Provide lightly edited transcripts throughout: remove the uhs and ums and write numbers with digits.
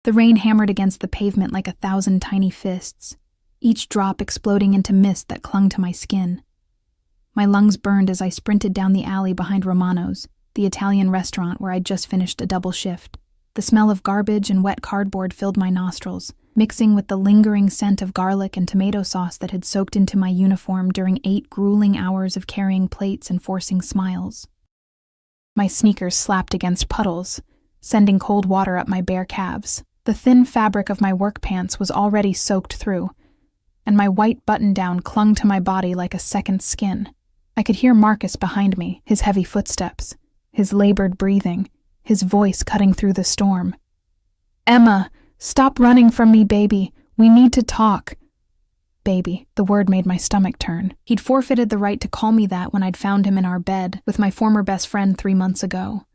The rain hammered against the pavement like 1,000 tiny fists, each drop exploding into mist that clung to my skin. My lungs burned as I sprinted down the alley behind Romano's, the Italian restaurant where I'd just finished a double shift. The smell of garbage and wet cardboard filled my nostrils, mixing with the lingering scent of garlic and tomato sauce that had soaked into my uniform during 8 grueling hours of carrying plates and forcing smiles. My sneakers slapped against puddles, sending cold water up my bare calves. The thin fabric of my work pants was already soaked through, and my white button-down clung to my body like a second skin. I could hear Marcus behind me, his heavy footsteps, his labored breathing, his voice cutting through the storm. "Emma, stop running from me, baby. We need to talk." Baby, the word made my stomach turn. He'd forfeited the right to call me that when I'd found him in our bed with my former best friend 3 months ago.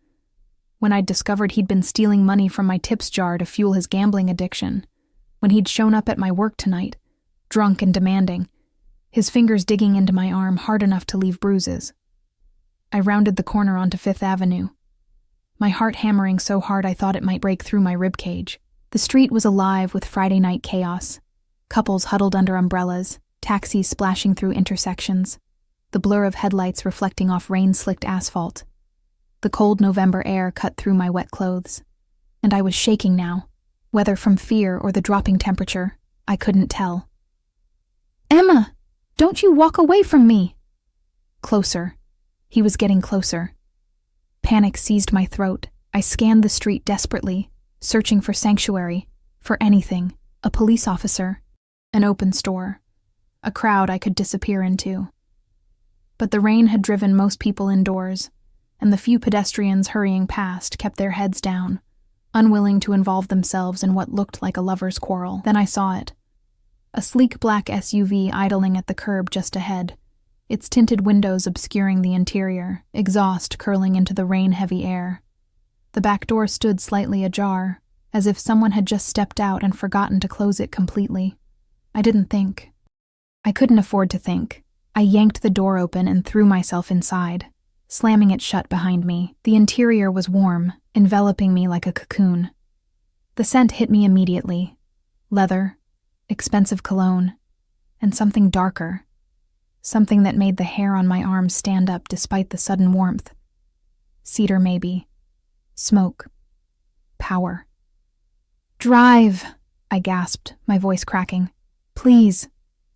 When I'd discovered he'd been stealing money from my tips jar to fuel his gambling addiction. When he'd shown up at my work tonight, drunk and demanding, his fingers digging into my arm hard enough to leave bruises. I rounded the corner onto 5th Avenue, my heart hammering so hard I thought it might break through my ribcage. The street was alive with Friday night chaos. Couples huddled under umbrellas, taxis splashing through intersections, the blur of headlights reflecting off rain-slicked asphalt. The cold November air cut through my wet clothes, and I was shaking now. Whether from fear or the dropping temperature, I couldn't tell. "Emma, don't you walk away from me!" Closer. He was getting closer. Panic seized my throat. I scanned the street desperately, searching for sanctuary, for anything, a police officer, an open store, a crowd I could disappear into. But the rain had driven most people indoors, and the few pedestrians hurrying past kept their heads down, unwilling to involve themselves in what looked like a lover's quarrel. Then I saw it. A sleek black SUV idling at the curb just ahead, its tinted windows obscuring the interior, exhaust curling into the rain-heavy air. The back door stood slightly ajar, as if someone had just stepped out and forgotten to close it completely. I didn't think. I couldn't afford to think. I yanked the door open and threw myself inside, slamming it shut behind me. The interior was warm, enveloping me like a cocoon. The scent hit me immediately. Leather, expensive cologne, and something darker. Something that made the hair on my arms stand up despite the sudden warmth. Cedar, maybe. Smoke. Power. "Drive," I gasped, my voice cracking. "Please,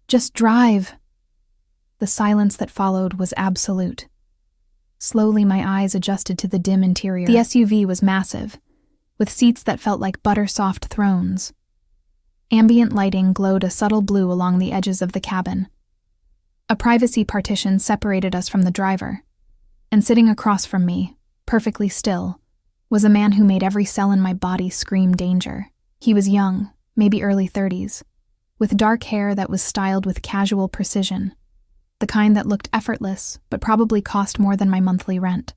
just drive." The silence that followed was absolute. Slowly my eyes adjusted to the dim interior. The SUV was massive, with seats that felt like butter-soft thrones. Ambient lighting glowed a subtle blue along the edges of the cabin. A privacy partition separated us from the driver, and sitting across from me, perfectly still, was a man who made every cell in my body scream danger. He was young, maybe early 30s, with dark hair that was styled with casual precision, the kind that looked effortless but probably cost more than my monthly rent.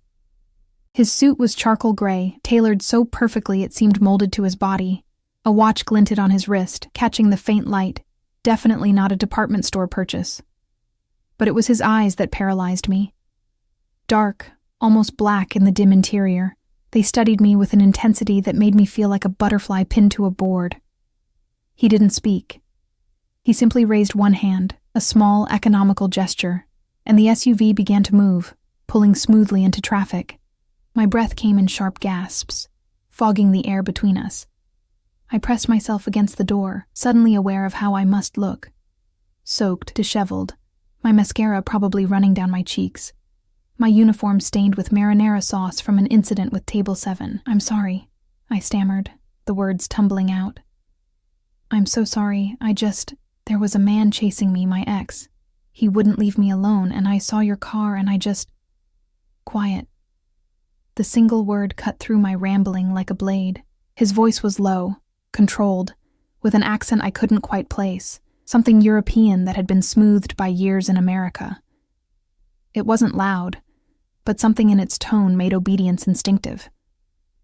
His suit was charcoal gray, tailored so perfectly it seemed molded to his body. A watch glinted on his wrist, catching the faint light, definitely not a department store purchase. But it was his eyes that paralyzed me. Dark, almost black in the dim interior, they studied me with an intensity that made me feel like a butterfly pinned to a board. He didn't speak. He simply raised one hand, a small, economical gesture, and the SUV began to move, pulling smoothly into traffic. My breath came in sharp gasps, fogging the air between us. I pressed myself against the door, suddenly aware of how I must look. Soaked, disheveled, my mascara probably running down my cheeks, my uniform stained with marinara sauce from an incident with Table 7. "I'm sorry," I stammered, the words tumbling out. "I'm so sorry, there was a man chasing me, my ex. He wouldn't leave me alone, and I saw your car and Quiet." The single word cut through my rambling like a blade. His voice was low, controlled, with an accent I couldn't quite place, something European that had been smoothed by years in America. It wasn't loud, but something in its tone made obedience instinctive.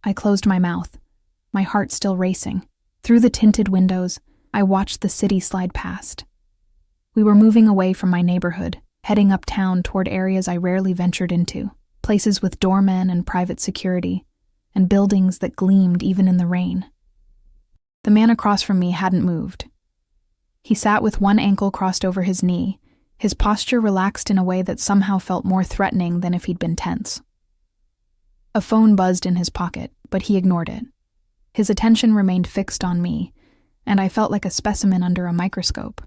I closed my mouth, my heart still racing. Through the tinted windows, I watched the city slide past. We were moving away from my neighborhood, heading uptown toward areas I rarely ventured into, places with doormen and private security, and buildings that gleamed even in the rain. The man across from me hadn't moved. He sat with one ankle crossed over his knee, his posture relaxed in a way that somehow felt more threatening than if he'd been tense. A phone buzzed in his pocket, but he ignored it. His attention remained fixed on me, and I felt like a specimen under a microscope.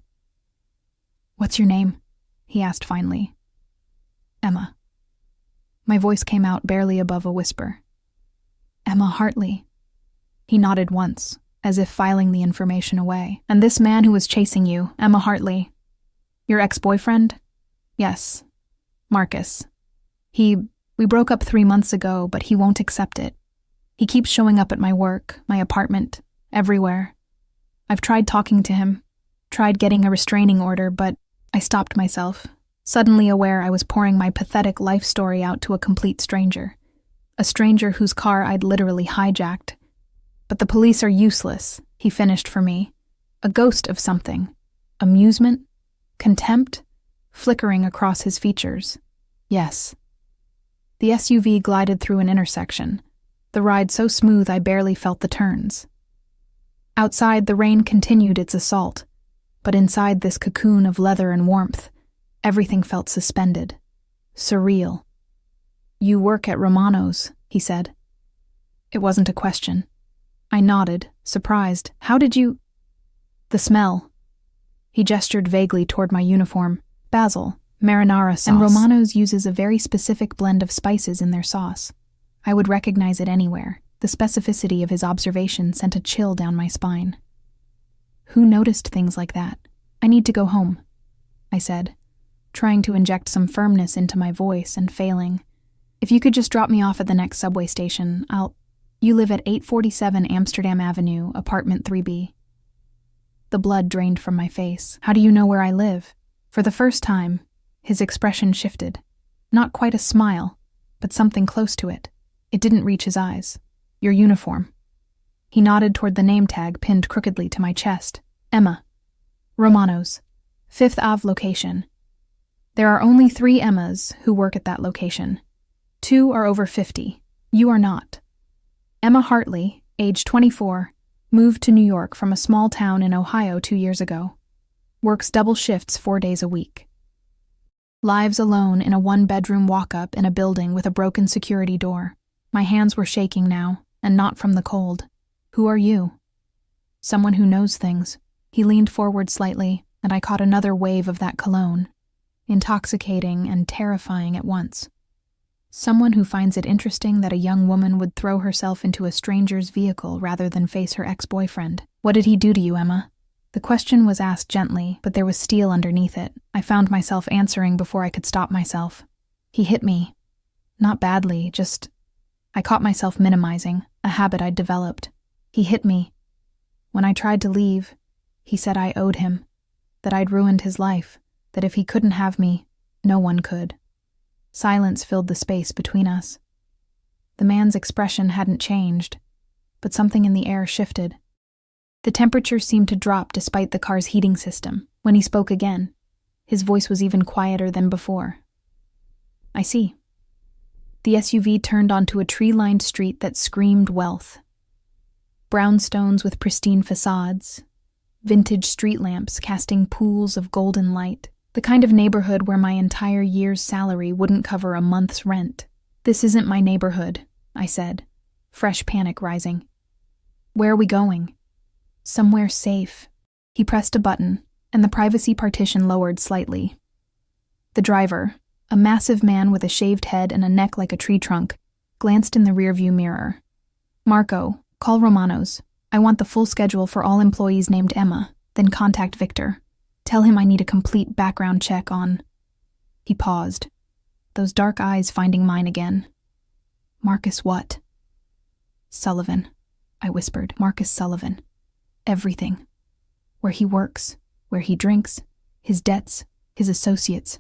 "What's your name?" he asked finally. "Emma." My voice came out barely above a whisper. "Emma Hartley." He nodded once, as if filing the information away. "And this man who was chasing you, Emma Hartley. Your ex-boyfriend?" "Yes. Marcus. We broke up 3 months ago, but he won't accept it. He keeps showing up at my work, my apartment, everywhere. I've tried talking to him, tried getting a restraining order, but I stopped myself, suddenly aware I was pouring my pathetic life story out to a complete stranger. A stranger whose car I'd literally hijacked. But the police are useless, he finished for me. A ghost of something. Amusement? Contempt? Flickering across his features. Yes. The SUV glided through an intersection, the ride so smooth I barely felt the turns. Outside, the rain continued its assault, but inside this cocoon of leather and warmth, everything felt suspended. Surreal. "You work at Romano's," he said. It wasn't a question. I nodded, surprised. "How did you—" "The smell." He gestured vaguely toward my uniform. "Basil, marinara sauce. And Romano's uses a very specific blend of spices in their sauce. I would recognize it anywhere. The specificity of his observation sent a chill down my spine. Who noticed things like that? "I need to go home," I said, trying to inject some firmness into my voice and failing. "If you could just drop me off at the next subway station, You live at 847 Amsterdam Avenue, apartment 3B. The blood drained from my face. "How do you know where I live?" For the first time, his expression shifted. Not quite a smile, but something close to it. It didn't reach his eyes. "Your uniform." He nodded toward the name tag pinned crookedly to my chest. "Emma. Romano's. 5th Ave location. There are only 3 Emmas who work at that location. 2 are over 50. You are not. Emma Hartley, age 24, moved to New York from a small town in Ohio 2 years ago. Works double shifts 4 days a week. Lives alone in a 1-bedroom walk-up in a building with a broken security door. My hands were shaking now, and not from the cold. Who are you?" "Someone who knows things." He leaned forward slightly, and I caught another wave of that cologne. Intoxicating and terrifying at once. Someone who finds it interesting that a young woman would throw herself into a stranger's vehicle rather than face her ex-boyfriend. "What did he do to you, Emma?" The question was asked gently, but there was steel underneath it. I found myself answering before I could stop myself. "He hit me. Not badly, just—" I caught myself minimizing, a habit I'd developed. "He hit me. When I tried to leave, he said I owed him, that I'd ruined his life, that if he couldn't have me, no one could." Silence filled the space between us. The man's expression hadn't changed, but something in the air shifted. The temperature seemed to drop despite the car's heating system. When he spoke again, his voice was even quieter than before. "I see." The SUV turned onto a tree-lined street that screamed wealth. Brownstones with pristine facades, vintage street lamps casting pools of golden light. The kind of neighborhood where my entire year's salary wouldn't cover a month's rent. "This isn't my neighborhood," I said, fresh panic rising. "Where are we going?" "Somewhere safe." He pressed a button, and the privacy partition lowered slightly. The driver, a massive man with a shaved head and a neck like a tree trunk, glanced in the rearview mirror. "Marco, call Romano's. I want the full schedule for all employees named Emma, then contact Victor. Tell him I need a complete background check on—" He paused, those dark eyes finding mine again. "Marcus what?" "Sullivan," I whispered. "Marcus Sullivan. Everything. Where he works, where he drinks, his debts, his associates.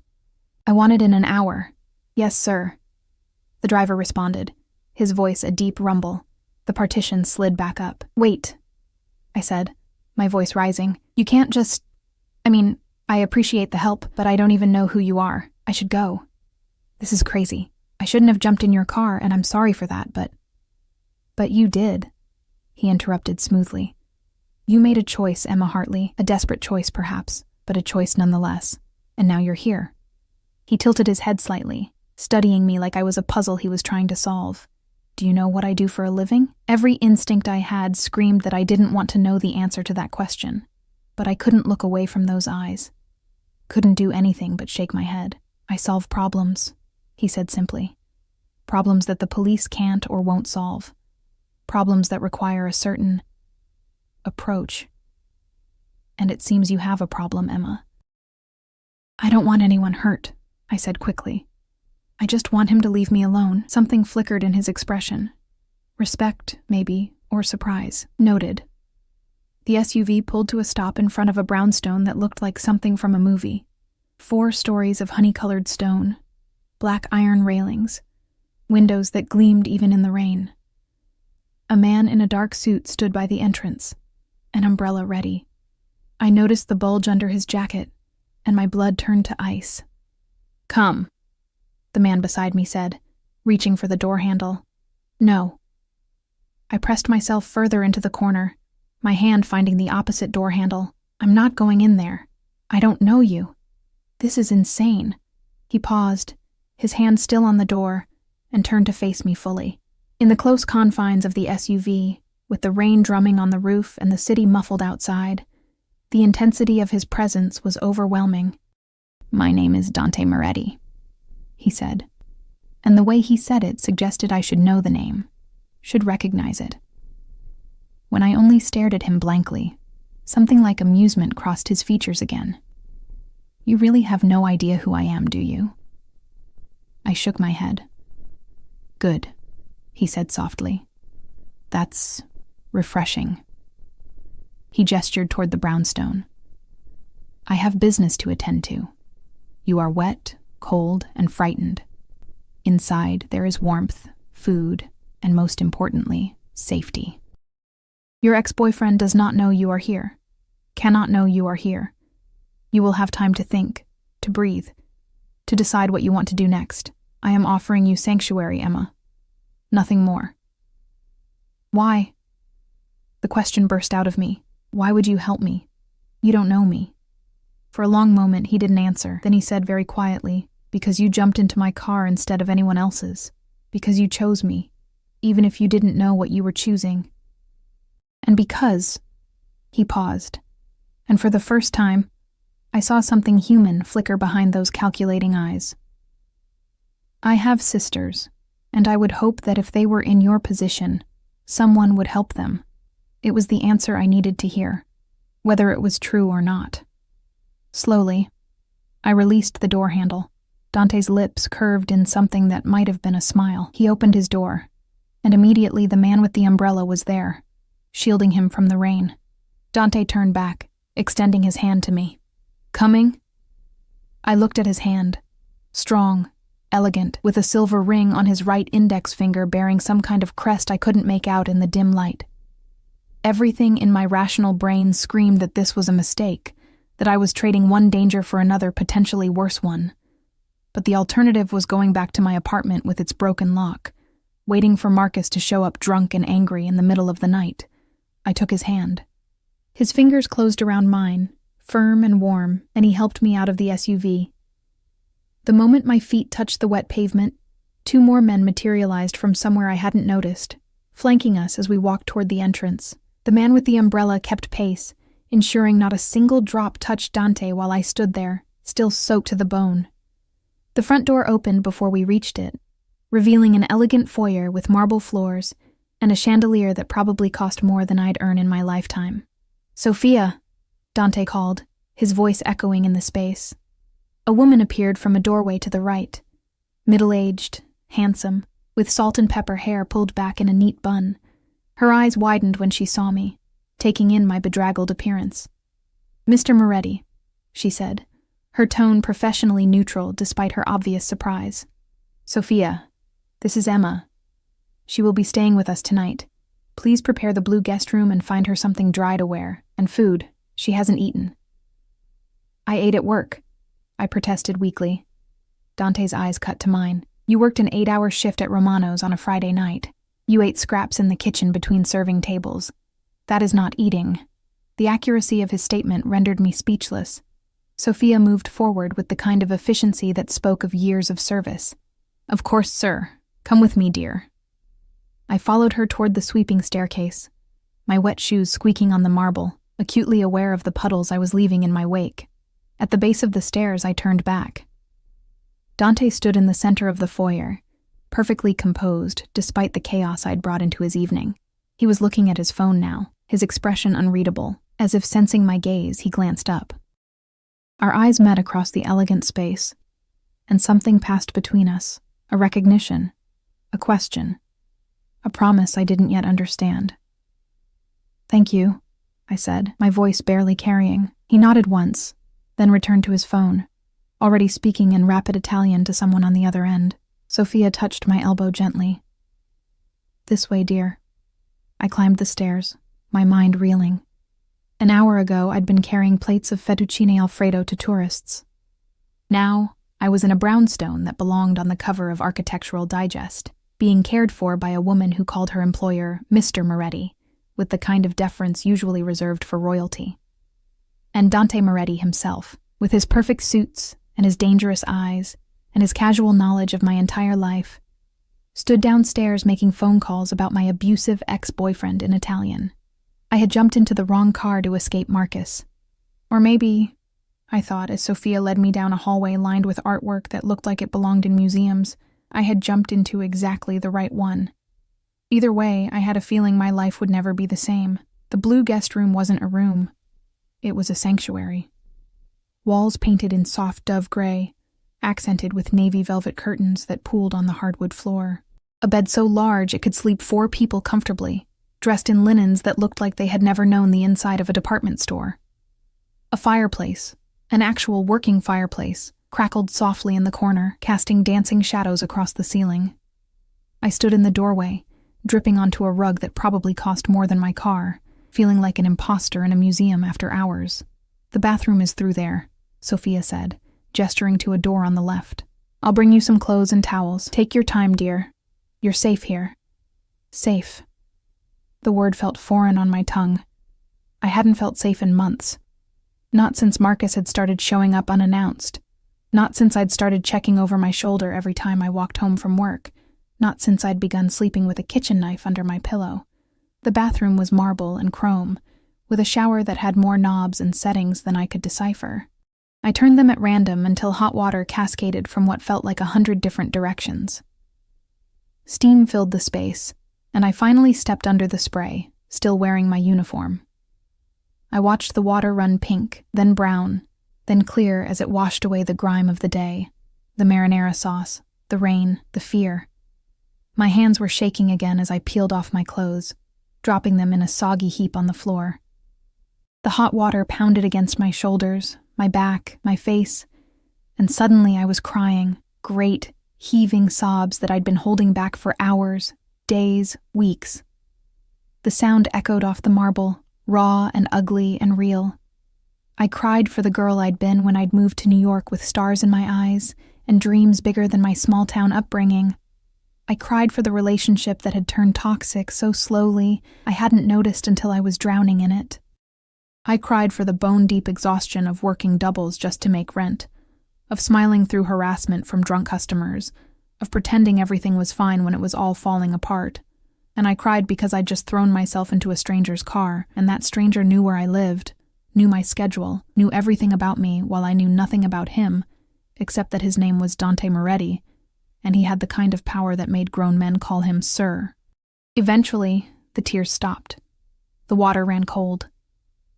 I want it in an hour." "Yes, sir." The driver responded, his voice a deep rumble. The partition slid back up. "Wait," I said, my voice rising. "You can't just— I appreciate the help, but I don't even know who you are. I should go. This is crazy. I shouldn't have jumped in your car, and I'm sorry for that, but— "But you did," he interrupted smoothly. You made a choice, Emma Hartley, a desperate choice perhaps, but a choice nonetheless. And now you're here. He tilted his head slightly, studying me like I was a puzzle he was trying to solve. Do you know what I do for a living? Every instinct I had screamed that I didn't want to know the answer to that question. But I couldn't look away from those eyes. Couldn't do anything but shake my head. I solve problems, he said simply. Problems that the police can't or won't solve. Problems that require a certain approach. And it seems you have a problem, Emma. I don't want anyone hurt, I said quickly. I just want him to leave me alone. Something flickered in his expression. Respect, maybe, or surprise. Noted. The SUV pulled to a stop in front of a brownstone that looked like something from a movie. 4 stories of honey-colored stone, black iron railings, windows that gleamed even in the rain. A man in a dark suit stood by the entrance, an umbrella ready. I noticed the bulge under his jacket, and my blood turned to ice. Come, the man beside me said, reaching for the door handle. No. I pressed myself further into the corner, my hand finding the opposite door handle. I'm not going in there. I don't know you. This is insane. He paused, his hand still on the door, and turned to face me fully. In the close confines of the SUV, with the rain drumming on the roof and the city muffled outside, the intensity of his presence was overwhelming. My name is Dante Moretti, he said, and the way he said it suggested I should know the name, should recognize it. When I only stared at him blankly, something like amusement crossed his features again. You really have no idea who I am, do you? I shook my head. Good, he said softly. That's refreshing. He gestured toward the brownstone. I have business to attend to. You are wet, cold, and frightened. Inside, there is warmth, food, and most importantly, safety. Your ex-boyfriend does not know you are here, cannot know you are here. You will have time to think, to breathe, to decide what you want to do next. I am offering you sanctuary, Emma. Nothing more. Why? The question burst out of me. Why would you help me? You don't know me. For a long moment, he didn't answer. Then he said very quietly, because you jumped into my car instead of anyone else's. Because you chose me, even if you didn't know what you were choosing. And because, he paused, and for the first time, I saw something human flicker behind those calculating eyes. I have sisters, and I would hope that if they were in your position, someone would help them. It was the answer I needed to hear, whether it was true or not. Slowly, I released the door handle. Dante's lips curved in something that might have been a smile. He opened his door, and immediately the man with the umbrella was there, shielding him from the rain. Dante turned back, extending his hand to me. Coming? I looked at his hand, strong, elegant, with a silver ring on his right index finger bearing some kind of crest I couldn't make out in the dim light. Everything in my rational brain screamed that this was a mistake, that I was trading one danger for another potentially worse one. But the alternative was going back to my apartment with its broken lock, waiting for Marcus to show up drunk and angry in the middle of the night. I took his hand. His fingers closed around mine, firm and warm, and he helped me out of the SUV. The moment my feet touched the wet pavement, 2 more men materialized from somewhere I hadn't noticed, flanking us as we walked toward the entrance. The man with the umbrella kept pace, ensuring not a single drop touched Dante while I stood there, still soaked to the bone. The front door opened before we reached it, revealing an elegant foyer with marble floors and a chandelier that probably cost more than I'd earn in my lifetime. Sophia, Dante called, his voice echoing in the space. A woman appeared from a doorway to the right, middle-aged, handsome, with salt and pepper hair pulled back in a neat bun. Her eyes widened when she saw me, taking in my bedraggled appearance. Mr. Moretti, she said, her tone professionally neutral despite her obvious surprise. Sophia, this is Emma. She will be staying with us tonight. Please prepare the blue guest room and find her something dry to wear, and food. She hasn't eaten. I ate at work, I protested weakly. Dante's eyes cut to mine. You worked an 8-hour shift at Romano's on a Friday night. You ate scraps in the kitchen between serving tables. That is not eating. The accuracy of his statement rendered me speechless. Sophia moved forward with the kind of efficiency that spoke of years of service. "Of course, sir. Come with me, dear." I followed her toward the sweeping staircase, my wet shoes squeaking on the marble, acutely aware of the puddles I was leaving in my wake. At the base of the stairs, I turned back. Dante stood in the center of the foyer, perfectly composed despite the chaos I'd brought into his evening. He was looking at his phone now, his expression unreadable. As if sensing my gaze, he glanced up. Our eyes met across the elegant space, and something passed between us, a recognition, a question, a promise I didn't yet understand. "Thank you," I said, my voice barely carrying. He nodded once, then returned to his phone, already speaking in rapid Italian to someone on the other end. Sophia touched my elbow gently. "This way, dear." I climbed the stairs, my mind reeling. An hour ago, I'd been carrying plates of fettuccine Alfredo to tourists. Now, I was in a brownstone that belonged on the cover of Architectural Digest, being cared for by a woman who called her employer Mr. Moretti, with the kind of deference usually reserved for royalty. And Dante Moretti himself, with his perfect suits and his dangerous eyes and his casual knowledge of my entire life, stood downstairs making phone calls about my abusive ex-boyfriend in Italian. I had jumped into the wrong car to escape Marcus. Or maybe, I thought as Sophia led me down a hallway lined with artwork that looked like it belonged in museums, I had jumped into exactly the right one. Either way, I had a feeling my life would never be the same. The blue guest room wasn't a room. It was a sanctuary. Walls painted in soft dove gray, accented with navy velvet curtains that pooled on the hardwood floor. A bed so large it could sleep 4 people comfortably, dressed in linens that looked like they had never known the inside of a department store. A fireplace, an actual working fireplace, crackled softly in the corner, casting dancing shadows across the ceiling. I stood in the doorway, dripping onto a rug that probably cost more than my car, feeling like an imposter in a museum after hours. "The bathroom is through there," Sophia said, gesturing to a door on the left. "I'll bring you some clothes and towels. Take your time, dear. You're safe here." Safe. The word felt foreign on my tongue. I hadn't felt safe in months. Not since Marcus had started showing up unannounced. Not since I'd started checking over my shoulder every time I walked home from work. Not since I'd begun sleeping with a kitchen knife under my pillow. The bathroom was marble and chrome, with a shower that had more knobs and settings than I could decipher. I turned them at random until hot water cascaded from what felt like 100 different directions. Steam filled the space, and I finally stepped under the spray, still wearing my uniform. I watched the water run pink, then brown, then clear as it washed away the grime of the day, the marinara sauce, the rain, the fear. My hands were shaking again as I peeled off my clothes, dropping them in a soggy heap on the floor. The hot water pounded against my shoulders, my back, my face, and suddenly I was crying, great, heaving sobs that I'd been holding back for hours, days, weeks. The sound echoed off the marble, raw and ugly and real. I cried for the girl I'd been when I'd moved to New York with stars in my eyes and dreams bigger than my small-town upbringing. I cried for the relationship that had turned toxic so slowly I hadn't noticed until I was drowning in it. I cried for the bone-deep exhaustion of working doubles just to make rent, of smiling through harassment from drunk customers, of pretending everything was fine when it was all falling apart. And I cried because I'd just thrown myself into a stranger's car, and that stranger knew where I lived, knew my schedule, knew everything about me while I knew nothing about him, except that his name was Dante Moretti, and he had the kind of power that made grown men call him Sir. Eventually, the tears stopped. The water ran cold.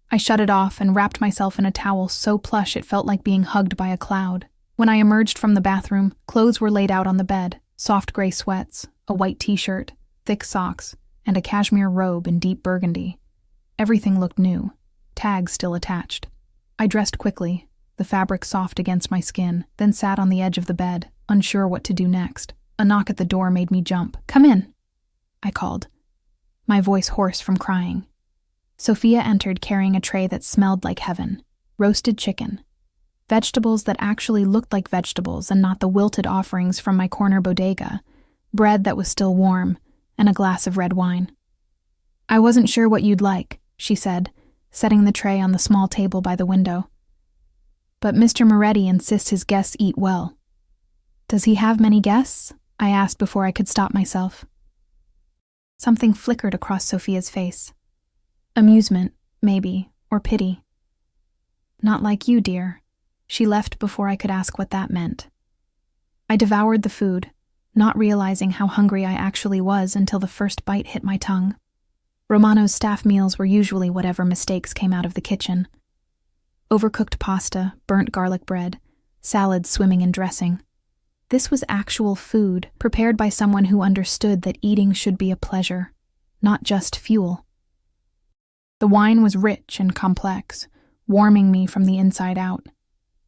I shut it off and wrapped myself in a towel so plush it felt like being hugged by a cloud. When I emerged from the bathroom, clothes were laid out on the bed, soft gray sweats, a white t-shirt, thick socks, and a cashmere robe in deep burgundy. Everything looked new, tags still attached. I dressed quickly, the fabric soft against my skin, then sat on the edge of the bed, unsure what to do next. A knock at the door made me jump. "Come in," I called, my voice hoarse from crying. Sophia entered carrying a tray that smelled like heaven. Roasted chicken. Vegetables that actually looked like vegetables and not the wilted offerings from my corner bodega. Bread that was still warm, and a glass of red wine. "I wasn't sure what you'd like," she said, setting the tray on the small table by the window. But Mr. Moretti insists his guests eat well. Does he have many guests? I asked before I could stop myself. Something flickered across Sophia's face. Amusement, maybe, or pity. Not like you, dear. She left before I could ask what that meant. I devoured the food, not realizing how hungry I actually was until the first bite hit my tongue. Romano's staff meals were usually whatever mistakes came out of the kitchen. Overcooked pasta, burnt garlic bread, salads swimming in dressing. This was actual food, prepared by someone who understood that eating should be a pleasure, not just fuel. The wine was rich and complex, warming me from the inside out.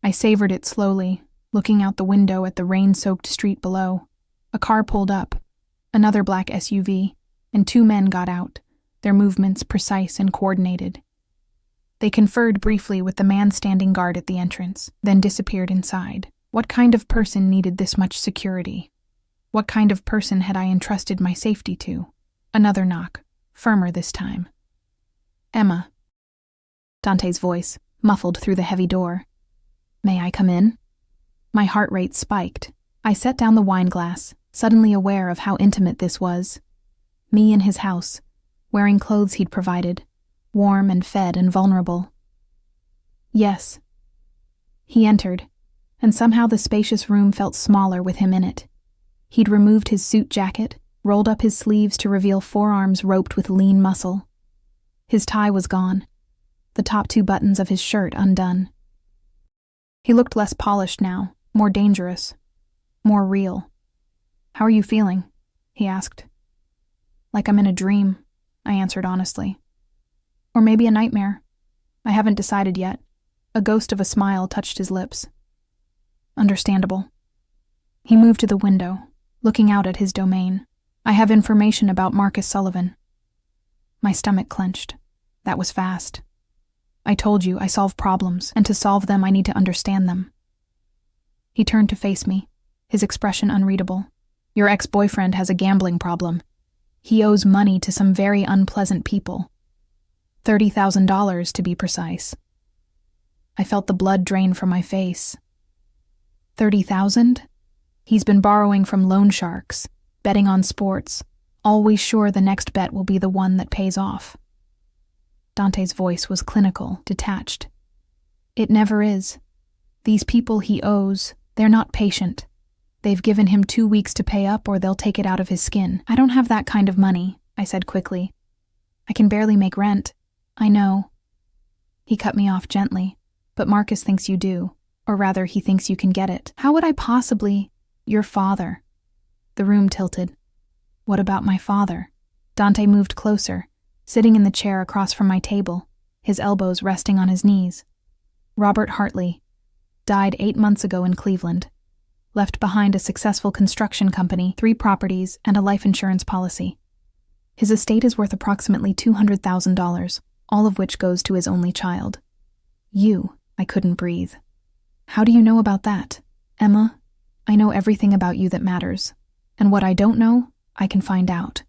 I savored it slowly, looking out the window at the rain-soaked street below. A car pulled up, another black SUV, and 2 men got out, their movements precise and coordinated. They conferred briefly with the man standing guard at the entrance, then disappeared inside. What kind of person needed this much security? What kind of person had I entrusted my safety to? Another knock, firmer this time. Emma. Dante's voice, muffled through the heavy door. May I come in? My heart rate spiked. I set down the wine glass, suddenly aware of how intimate this was. Me in his house, wearing clothes he'd provided, warm and fed and vulnerable. Yes. He entered, and somehow the spacious room felt smaller with him in it. He'd removed his suit jacket, rolled up his sleeves to reveal forearms roped with lean muscle. His tie was gone, the top 2 buttons of his shirt undone. He looked less polished now, more dangerous, more real. How are you feeling? He asked. Like I'm in a dream, I answered honestly. Or maybe a nightmare. I haven't decided yet. A ghost of a smile touched his lips. Understandable. He moved to the window, looking out at his domain. I have information about Marcus Sullivan. My stomach clenched. That was fast. I told you I solve problems, and to solve them I need to understand them. He turned to face me, his expression unreadable. Your ex-boyfriend has a gambling problem. He owes money to some very unpleasant people. $30,000 to be precise. I felt the blood drain from my face. 30,000? He's been borrowing from loan sharks, betting on sports, always sure the next bet will be the one that pays off. Dante's voice was clinical, detached. It never is. These people he owes, they're not patient. They've given him 2 weeks to pay up or they'll take it out of his skin. I don't have that kind of money, I said quickly. I can barely make rent. I know. He cut me off gently. But Marcus thinks you do. Or rather, he thinks you can get it. How would I possibly? Your father. The room tilted. What about my father? Dante moved closer, sitting in the chair across from my table, his elbows resting on his knees. Robert Hartley. Died 8 months ago in Cleveland. Left behind a successful construction company, 3 properties, and a life insurance policy. His estate is worth approximately $200,000, all of which goes to his only child. You. I couldn't breathe. How do you know about that? Emma, I know everything about you that matters, and what I don't know, I can find out.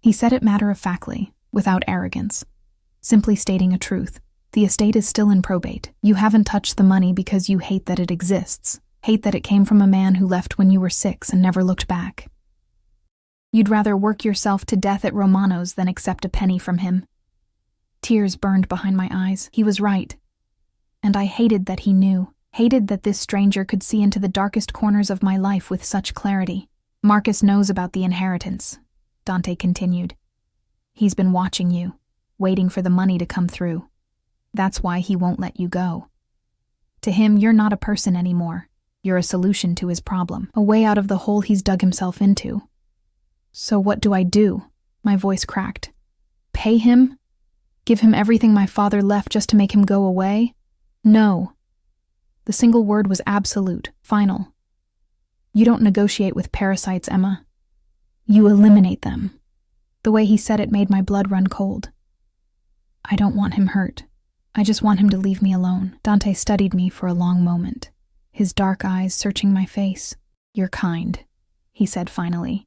He said it matter-of-factly, without arrogance, simply stating a truth. The estate is still in probate. You haven't touched the money because you hate that it exists, hate that it came from a man who left when you were 6 and never looked back. You'd rather work yourself to death at Romano's than accept a penny from him. Tears burned behind my eyes. He was right. And I hated that he knew, hated that this stranger could see into the darkest corners of my life with such clarity. Marcus knows about the inheritance, Dante continued. He's been watching you, waiting for the money to come through. That's why he won't let you go. To him, you're not a person anymore. You're a solution to his problem, a way out of the hole he's dug himself into. So what do I do? My voice cracked. Pay him? Give him everything my father left just to make him go away? No. The single word was absolute, final. You don't negotiate with parasites, Emma. You eliminate them. The way he said it made my blood run cold. I don't want him hurt. I just want him to leave me alone. Dante studied me for a long moment, his dark eyes searching my face. You're kind, he said finally,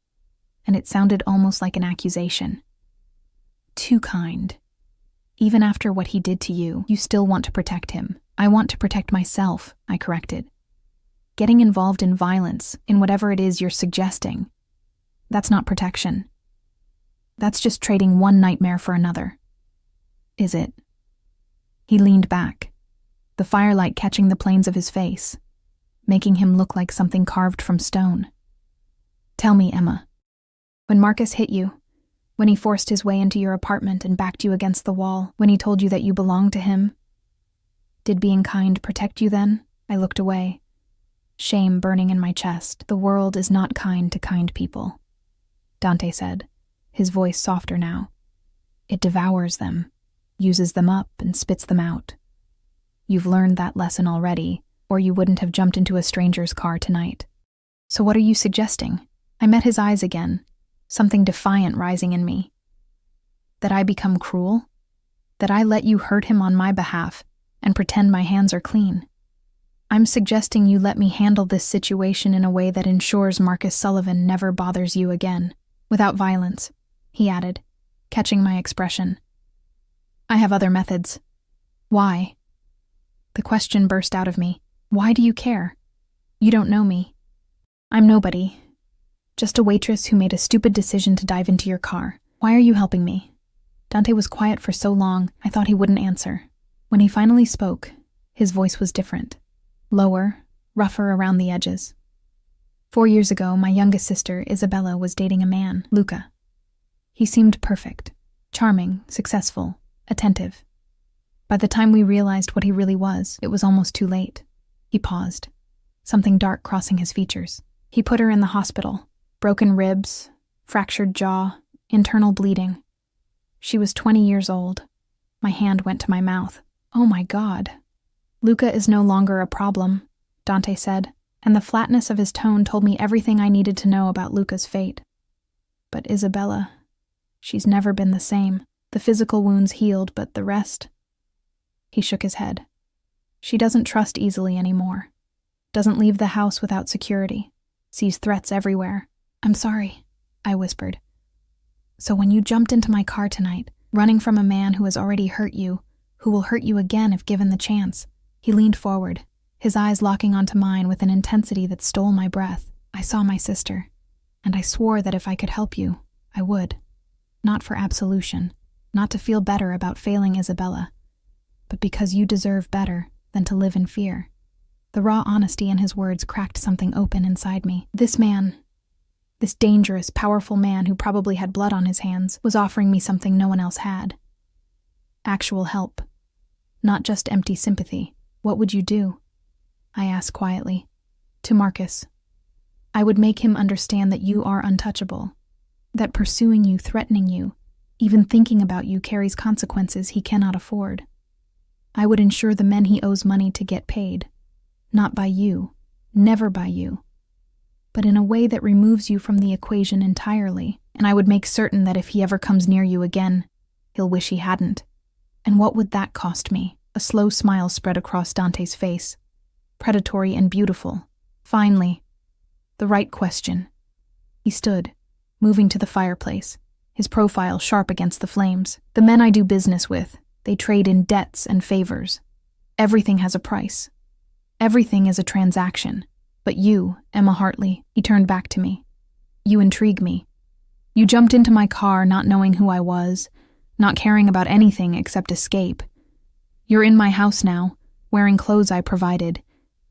and it sounded almost like an accusation. Too kind. Even after what he did to you, you still want to protect him. I want to protect myself, I corrected. Getting involved in violence, in whatever it is you're suggesting, that's not protection. That's just trading one nightmare for another. Is it? He leaned back, the firelight catching the planes of his face, making him look like something carved from stone. Tell me, Emma, when Marcus hit you, when he forced his way into your apartment and backed you against the wall, when he told you that you belonged to him, did being kind protect you then? I looked away, shame burning in my chest. The world is not kind to kind people, Dante said, his voice softer now. It devours them, uses them up and spits them out. You've learned that lesson already, or you wouldn't have jumped into a stranger's car tonight. So what are you suggesting? I met his eyes again, something defiant rising in me. That I become cruel? That I let you hurt him on my behalf and pretend my hands are clean? I'm suggesting you let me handle this situation in a way that ensures Marcus Sullivan never bothers you again. Without violence, he added, catching my expression. I have other methods. Why? The question burst out of me. Why do you care? You don't know me. I'm nobody. Just a waitress who made a stupid decision to dive into your car. Why are you helping me? Dante was quiet for so long, I thought he wouldn't answer. When he finally spoke, his voice was different. Lower, rougher around the edges. 4 years ago, my youngest sister, Isabella, was dating a man, Luca. He seemed perfect, charming, successful, attentive. By the time we realized what he really was, it was almost too late. He paused, something dark crossing his features. He put her in the hospital. Broken ribs, fractured jaw, internal bleeding. She was 20 years old. My hand went to my mouth. Oh my God. Luca is no longer a problem, Dante said, and the flatness of his tone told me everything I needed to know about Luca's fate. But Isabella, she's never been the same. The physical wounds healed, but the rest? He shook his head. She doesn't trust easily anymore. Doesn't leave the house without security. Sees threats everywhere. I'm sorry, I whispered. So when you jumped into my car tonight, running from a man who has already hurt you, who will hurt you again if given the chance, he leaned forward, his eyes locking onto mine with an intensity that stole my breath. I saw my sister, and I swore that if I could help you, I would. Not for absolution, not to feel better about failing Isabella, but because you deserve better than to live in fear. The raw honesty in his words cracked something open inside me. This man, this dangerous, powerful man who probably had blood on his hands, was offering me something no one else had. Actual help, not just empty sympathy. What would you do? I asked quietly. To Marcus. I would make him understand that you are untouchable, that pursuing you, threatening you, even thinking about you carries consequences he cannot afford. I would ensure the men he owes money to get paid. Not by you, never by you, but in a way that removes you from the equation entirely, and I would make certain that if he ever comes near you again, he'll wish he hadn't. And what would that cost me? A slow smile spread across Dante's face, predatory and beautiful. Finally, the right question. He stood, moving to the fireplace, his profile sharp against the flames. The men I do business with, they trade in debts and favors. Everything has a price. Everything is a transaction. But you, Emma Hartley, he turned back to me. You intrigue me. You jumped into my car not knowing who I was, not caring about anything except escape. You're in my house now, wearing clothes I provided,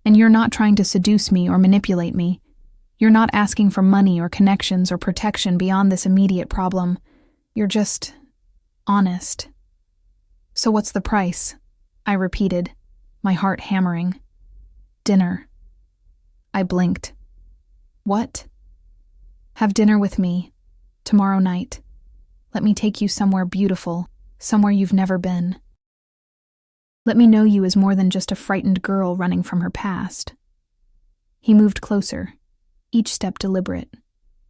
and you're not trying to seduce me or manipulate me. You're not asking for money or connections or protection beyond this immediate problem. You're just honest. So what's the price? I repeated, my heart hammering. Dinner. I blinked. What? Have dinner with me, tomorrow night. Let me take you somewhere beautiful, somewhere you've never been. Let me know you as more than just a frightened girl running from her past. He moved closer, each step deliberate.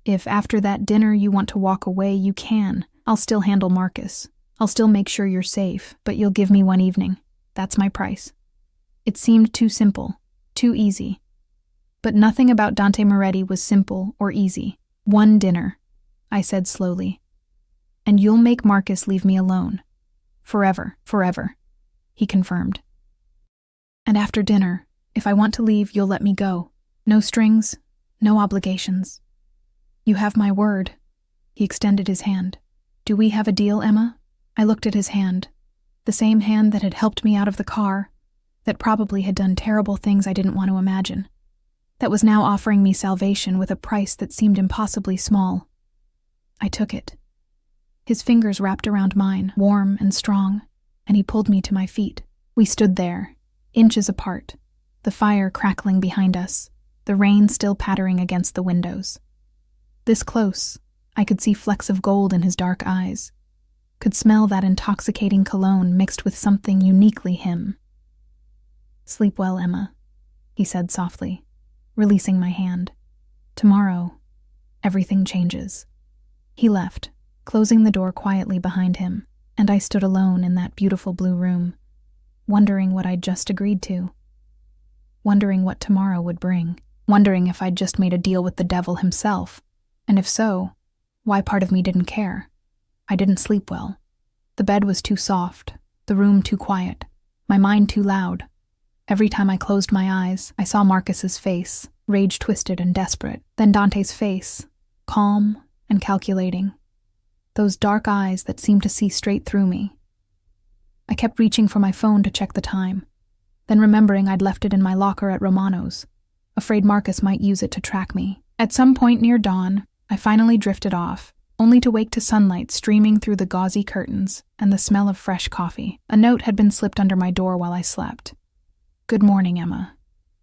If after that dinner you want to walk away, you can. I'll still handle Marcus. I'll still make sure you're safe, but you'll give me one evening. That's my price. It seemed too simple, too easy. But nothing about Dante Moretti was simple or easy. One dinner, I said slowly. And you'll make Marcus leave me alone. Forever, forever, he confirmed. And after dinner, if I want to leave, you'll let me go. No strings, no obligations. You have my word. He extended his hand. Do we have a deal, Emma? I looked at his hand, the same hand that had helped me out of the car, that probably had done terrible things I didn't want to imagine, that was now offering me salvation with a price that seemed impossibly small. I took it. His fingers wrapped around mine, warm and strong, and he pulled me to my feet. We stood there, inches apart, the fire crackling behind us, the rain still pattering against the windows. This close, I could see flecks of gold in his dark eyes, could smell that intoxicating cologne mixed with something uniquely him. Sleep well, Emma, he said softly, releasing my hand. Tomorrow, everything changes. He left, closing the door quietly behind him, and I stood alone in that beautiful blue room, wondering what I'd just agreed to, wondering what tomorrow would bring, wondering if I'd just made a deal with the devil himself, and if so, why part of me didn't care. I didn't sleep well. The bed was too soft, the room too quiet, my mind too loud. Every time I closed my eyes, I saw Marcus's face, rage-twisted and desperate, then Dante's face, calm and calculating. Those dark eyes that seemed to see straight through me. I kept reaching for my phone to check the time, then remembering I'd left it in my locker at Romano's, afraid Marcus might use it to track me. At some point near dawn, I finally drifted off, only to wake to sunlight streaming through the gauzy curtains and the smell of fresh coffee. A note had been slipped under my door while I slept. Good morning, Emma.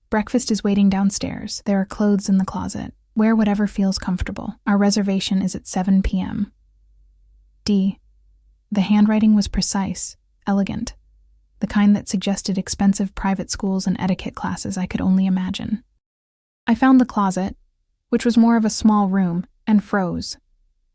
Breakfast is waiting downstairs. There are clothes in the closet. Wear whatever feels comfortable. Our reservation is at 7 p.m. D. The handwriting was precise, elegant, the kind that suggested expensive private schools and etiquette classes I could only imagine. I found the closet, which was more of a small room, and froze.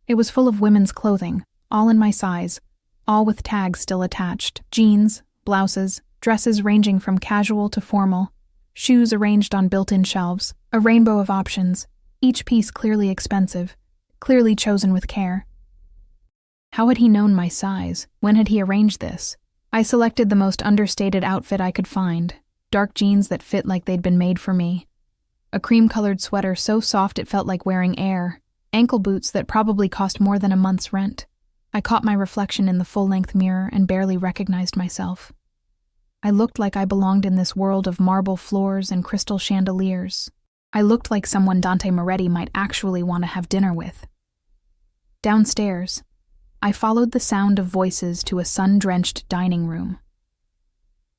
It was full of women's clothing, all in my size, all with tags still attached, jeans, blouses, dresses ranging from casual to formal, shoes arranged on built-in shelves, a rainbow of options, each piece clearly expensive, clearly chosen with care. How had he known my size? When had he arranged this? I selected the most understated outfit I could find, dark jeans that fit like they'd been made for me, a cream-colored sweater so soft it felt like wearing air, ankle boots that probably cost more than a month's rent. I caught my reflection in the full-length mirror and barely recognized myself. I looked like I belonged in this world of marble floors and crystal chandeliers. I looked like someone Dante Moretti might actually want to have dinner with. Downstairs, I followed the sound of voices to a sun-drenched dining room.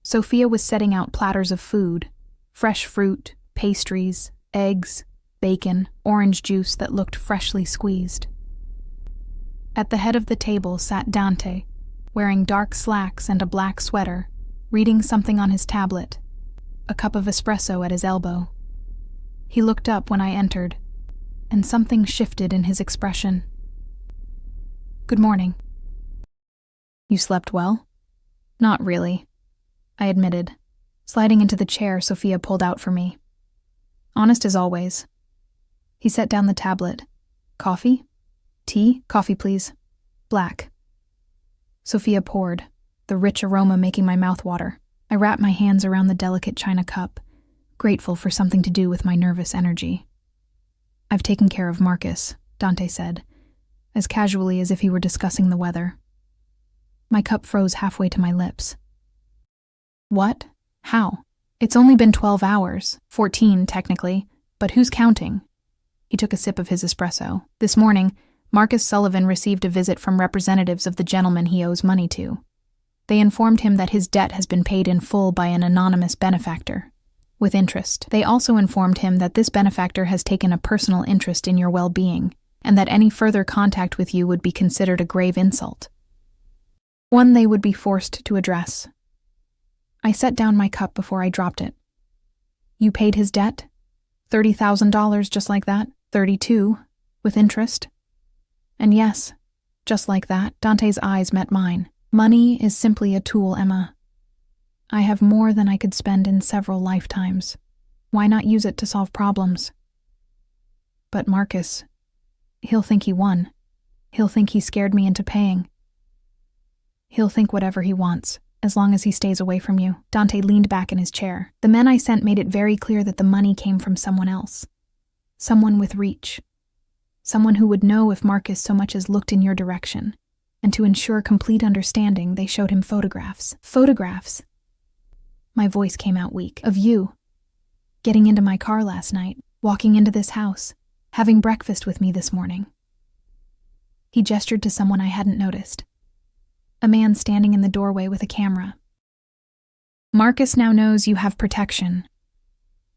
Sophia was setting out platters of food, fresh fruit, pastries, eggs, bacon, orange juice that looked freshly squeezed. At the head of the table sat Dante, wearing dark slacks and a black sweater, reading something on his tablet, a cup of espresso at his elbow. He looked up when I entered, and something shifted in his expression. Good morning. You slept well? Not really, I admitted, sliding into the chair Sophia pulled out for me. Honest as always. He set down the tablet. Coffee? Tea? Coffee, please. Black. Sophia poured, the rich aroma making my mouth water. I wrapped my hands around the delicate china cup, grateful for something to do with my nervous energy. I've taken care of Marcus, Dante said, as casually as if he were discussing the weather. My cup froze halfway to my lips. What? How? It's only been 12 hours, 14 technically, but who's counting? He took a sip of his espresso. This morning, Marcus Sullivan received a visit from representatives of the gentleman he owes money to. They informed him that his debt has been paid in full by an anonymous benefactor, with interest. They also informed him that this benefactor has taken a personal interest in your well-being, and that any further contact with you would be considered a grave insult, one they would be forced to address. I set down my cup before I dropped it. You paid his debt? $30,000 just like that? 32, with interest? And yes, just like that, Dante's eyes met mine. Money is simply a tool, Emma. I have more than I could spend in several lifetimes. Why not use it to solve problems? But Marcus, he'll think he won. He'll think he scared me into paying. He'll think whatever he wants, as long as he stays away from you. Dante leaned back in his chair. The men I sent made it very clear that the money came from someone else. Someone with reach. Someone who would know if Marcus so much as looked in your direction. And to ensure complete understanding, they showed him photographs. Photographs! My voice came out weak. Of you. Getting into my car last night, walking into this house, having breakfast with me this morning. He gestured to someone I hadn't noticed. A man standing in the doorway with a camera. Marcus now knows you have protection.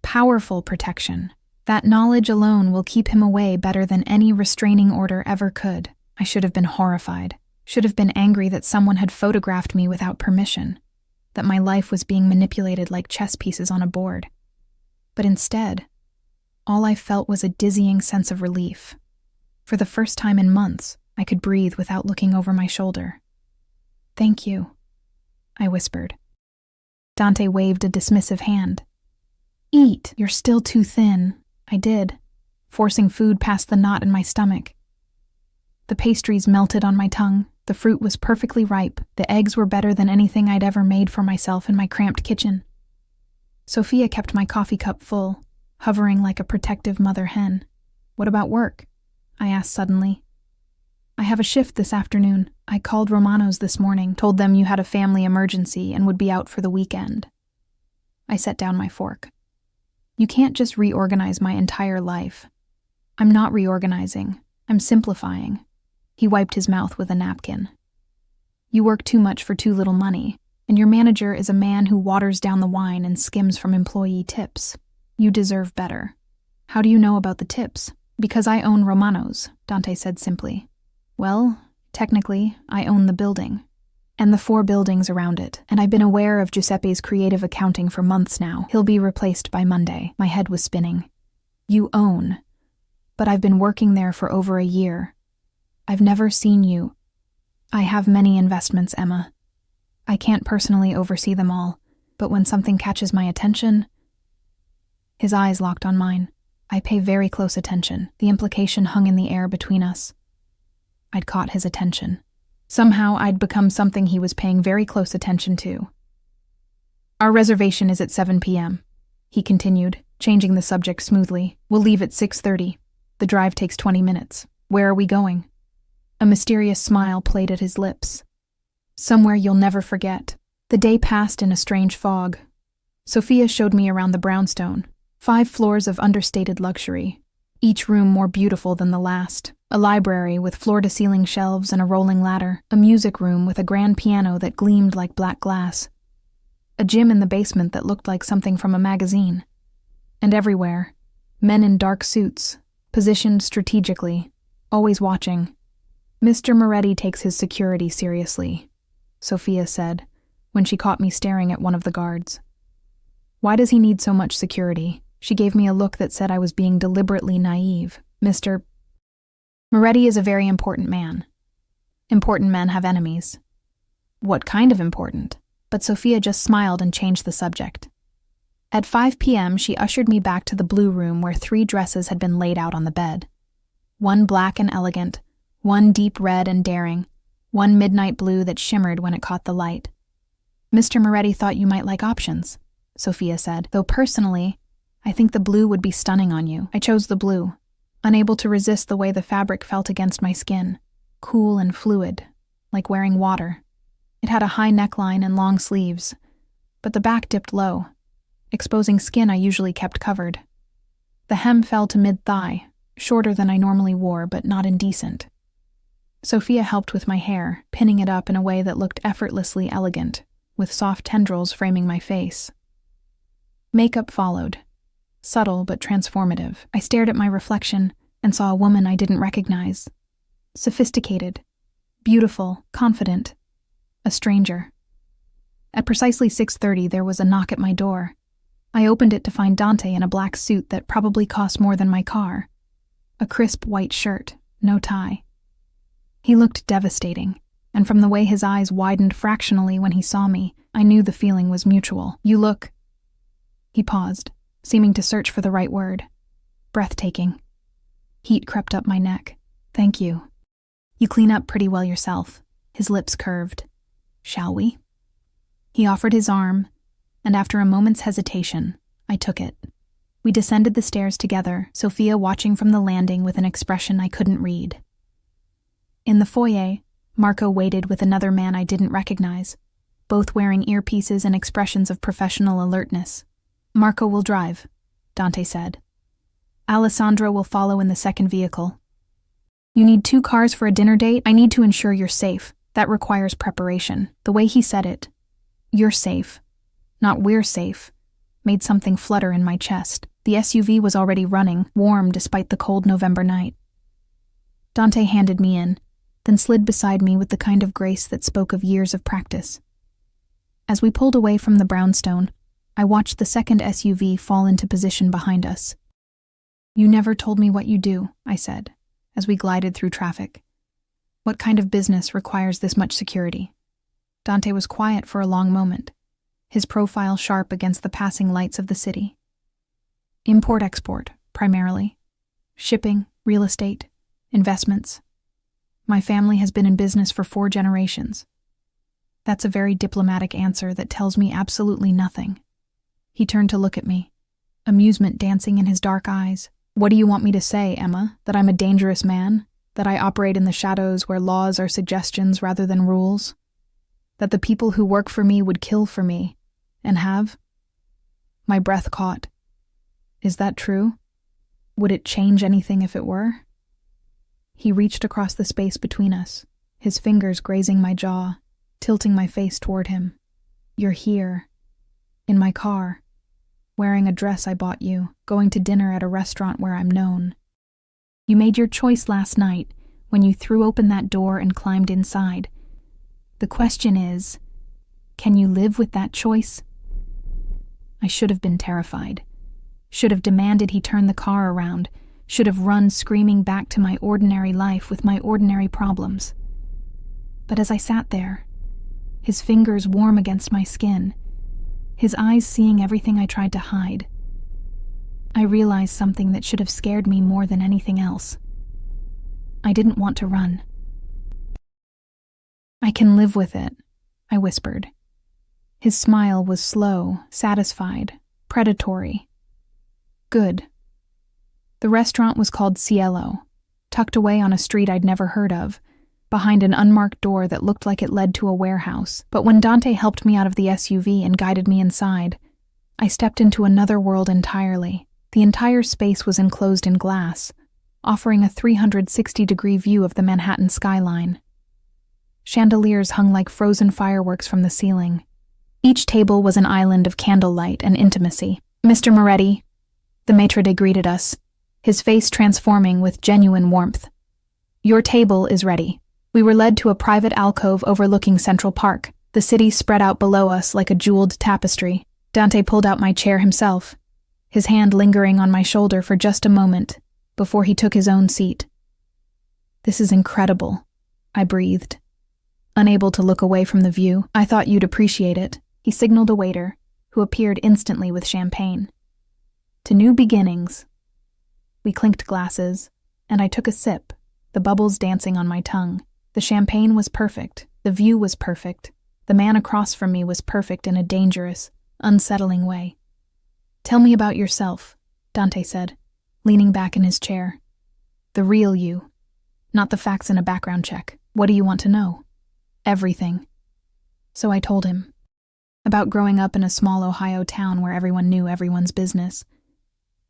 Powerful protection. That knowledge alone will keep him away better than any restraining order ever could. I should have been horrified. Should have been angry that someone had photographed me without permission. That my life was being manipulated like chess pieces on a board. But instead, all I felt was a dizzying sense of relief. For the first time in months, I could breathe without looking over my shoulder. Thank you, I whispered. Dante waved a dismissive hand. Eat, you're still too thin. I did, forcing food past the knot in my stomach. The pastries melted on my tongue. The fruit was perfectly ripe. The eggs were better than anything I'd ever made for myself in my cramped kitchen. Sophia kept my coffee cup full, hovering like a protective mother hen. What about work? I asked suddenly. I have a shift this afternoon. I called Romano's this morning, told them you had a family emergency and would be out for the weekend. I set down my fork. You can't just reorganize my entire life. I'm not reorganizing. I'm simplifying. He wiped his mouth with a napkin. You work too much for too little money, and your manager is a man who waters down the wine and skims from employee tips. You deserve better. How do you know about the tips? Because I own Romano's, Dante said simply. Well, technically, I own the building. And the 4 buildings around it, and I've been aware of Giuseppe's creative accounting for months now. He'll be replaced by Monday. My head was spinning. You own. But I've been working there for over a year. I've never seen you. I have many investments, Emma. I can't personally oversee them all, but when something catches my attention... His eyes locked on mine. I pay very close attention. The implication hung in the air between us. I'd caught his attention. Somehow I'd become something he was paying very close attention to. Our reservation is at 7 p.m., he continued, changing the subject smoothly. We'll leave at 6:30. The drive takes 20 minutes. Where are we going? A mysterious smile played at his lips. Somewhere you'll never forget. The day passed in a strange fog. Sophia showed me around the brownstone. 5 floors of understated luxury, each room more beautiful than the last. A library with floor-to-ceiling shelves and a rolling ladder. A music room with a grand piano that gleamed like black glass. A gym in the basement that looked like something from a magazine. And everywhere, men in dark suits, positioned strategically, always watching. Mr. Moretti takes his security seriously, Sophia said, when she caught me staring at one of the guards. Why does he need so much security? She gave me a look that said I was being deliberately naive. Mr. Moretti is a very important man. Important men have enemies. What kind of important? But Sophia just smiled and changed the subject. At 5 p.m., she ushered me back to the blue room where 3 dresses had been laid out on the bed. One black and elegant, one deep red and daring, one midnight blue that shimmered when it caught the light. Mr. Moretti thought you might like options, Sophia said, though personally, I think the blue would be stunning on you. I chose the blue, unable to resist the way the fabric felt against my skin, cool and fluid, like wearing water. It had a high neckline and long sleeves, but the back dipped low, exposing skin I usually kept covered. The hem fell to mid-thigh, shorter than I normally wore, but not indecent. Sophia helped with my hair, pinning it up in a way that looked effortlessly elegant, with soft tendrils framing my face. Makeup followed, subtle but transformative. I stared at my reflection and saw a woman I didn't recognize. Sophisticated, beautiful, confident. A stranger. At precisely 6:30, there was a knock at my door. I opened it to find Dante in a black suit that probably cost more than my car. A crisp white shirt, no tie. He looked devastating, and from the way his eyes widened fractionally when he saw me, I knew the feeling was mutual. You look... He paused, seeming to search for the right word. Breathtaking. Heat crept up my neck. Thank you. You clean up pretty well yourself. His lips curved. Shall we? He offered his arm, and after a moment's hesitation, I took it. We descended the stairs together, Sophia watching from the landing with an expression I couldn't read. In the foyer, Marco waited with another man I didn't recognize, both wearing earpieces and expressions of professional alertness. Marco will drive, Dante said. Alessandro will follow in the second vehicle. You need 2 cars for a dinner date? I need to ensure you're safe. That requires preparation. The way he said it, you're safe, not we're safe, made something flutter in my chest. The SUV was already running, warm despite the cold November night. Dante handed me in, then slid beside me with the kind of grace that spoke of years of practice. As we pulled away from the brownstone, I watched the second SUV fall into position behind us. You never told me what you do, I said, as we glided through traffic. What kind of business requires this much security? Dante was quiet for a long moment, his profile sharp against the passing lights of the city. Import-export, primarily. Shipping, real estate, investments. My family has been in business for 4 generations. That's a very diplomatic answer that tells me absolutely nothing. He turned to look at me, amusement dancing in his dark eyes. What do you want me to say, Emma? That I'm a dangerous man? That I operate in the shadows where laws are suggestions rather than rules? That the people who work for me would kill for me, and have? My breath caught. Is that true? Would it change anything if it were? He reached across the space between us, his fingers grazing my jaw, tilting my face toward him. You're here, in my car, wearing a dress I bought you, going to dinner at a restaurant where I'm known. You made your choice last night when you threw open that door and climbed inside. The question is, can you live with that choice? I should have been terrified. Should have demanded he turn the car around, should have run screaming back to my ordinary life with my ordinary problems. But as I sat there, his fingers warm against my skin, his eyes seeing everything I tried to hide, I realized something that should have scared me more than anything else. I didn't want to run. I can live with it, I whispered. His smile was slow, satisfied, predatory. Good. The restaurant was called Cielo, tucked away on a street I'd never heard of, behind an unmarked door that looked like it led to a warehouse. But when Dante helped me out of the SUV and guided me inside, I stepped into another world entirely. The entire space was enclosed in glass, offering a 360-degree view of the Manhattan skyline. Chandeliers hung like frozen fireworks from the ceiling. Each table was an island of candlelight and intimacy. Mr. Moretti, the maitre d' greeted us, his face transforming with genuine warmth. Your table is ready. We were led to a private alcove overlooking Central Park, the city spread out below us like a jeweled tapestry. Dante pulled out my chair himself, his hand lingering on my shoulder for just a moment before he took his own seat. This is incredible, I breathed, unable to look away from the view. I thought you'd appreciate it. He signaled a waiter, who appeared instantly with champagne. To new beginnings. We clinked glasses, and I took a sip, the bubbles dancing on my tongue. The champagne was perfect, the view was perfect, the man across from me was perfect in a dangerous, unsettling way. Tell me about yourself, Dante said, leaning back in his chair. The real you, not the facts in a background check. What do you want to know? Everything. So I told him. About growing up in a small Ohio town where everyone knew everyone's business.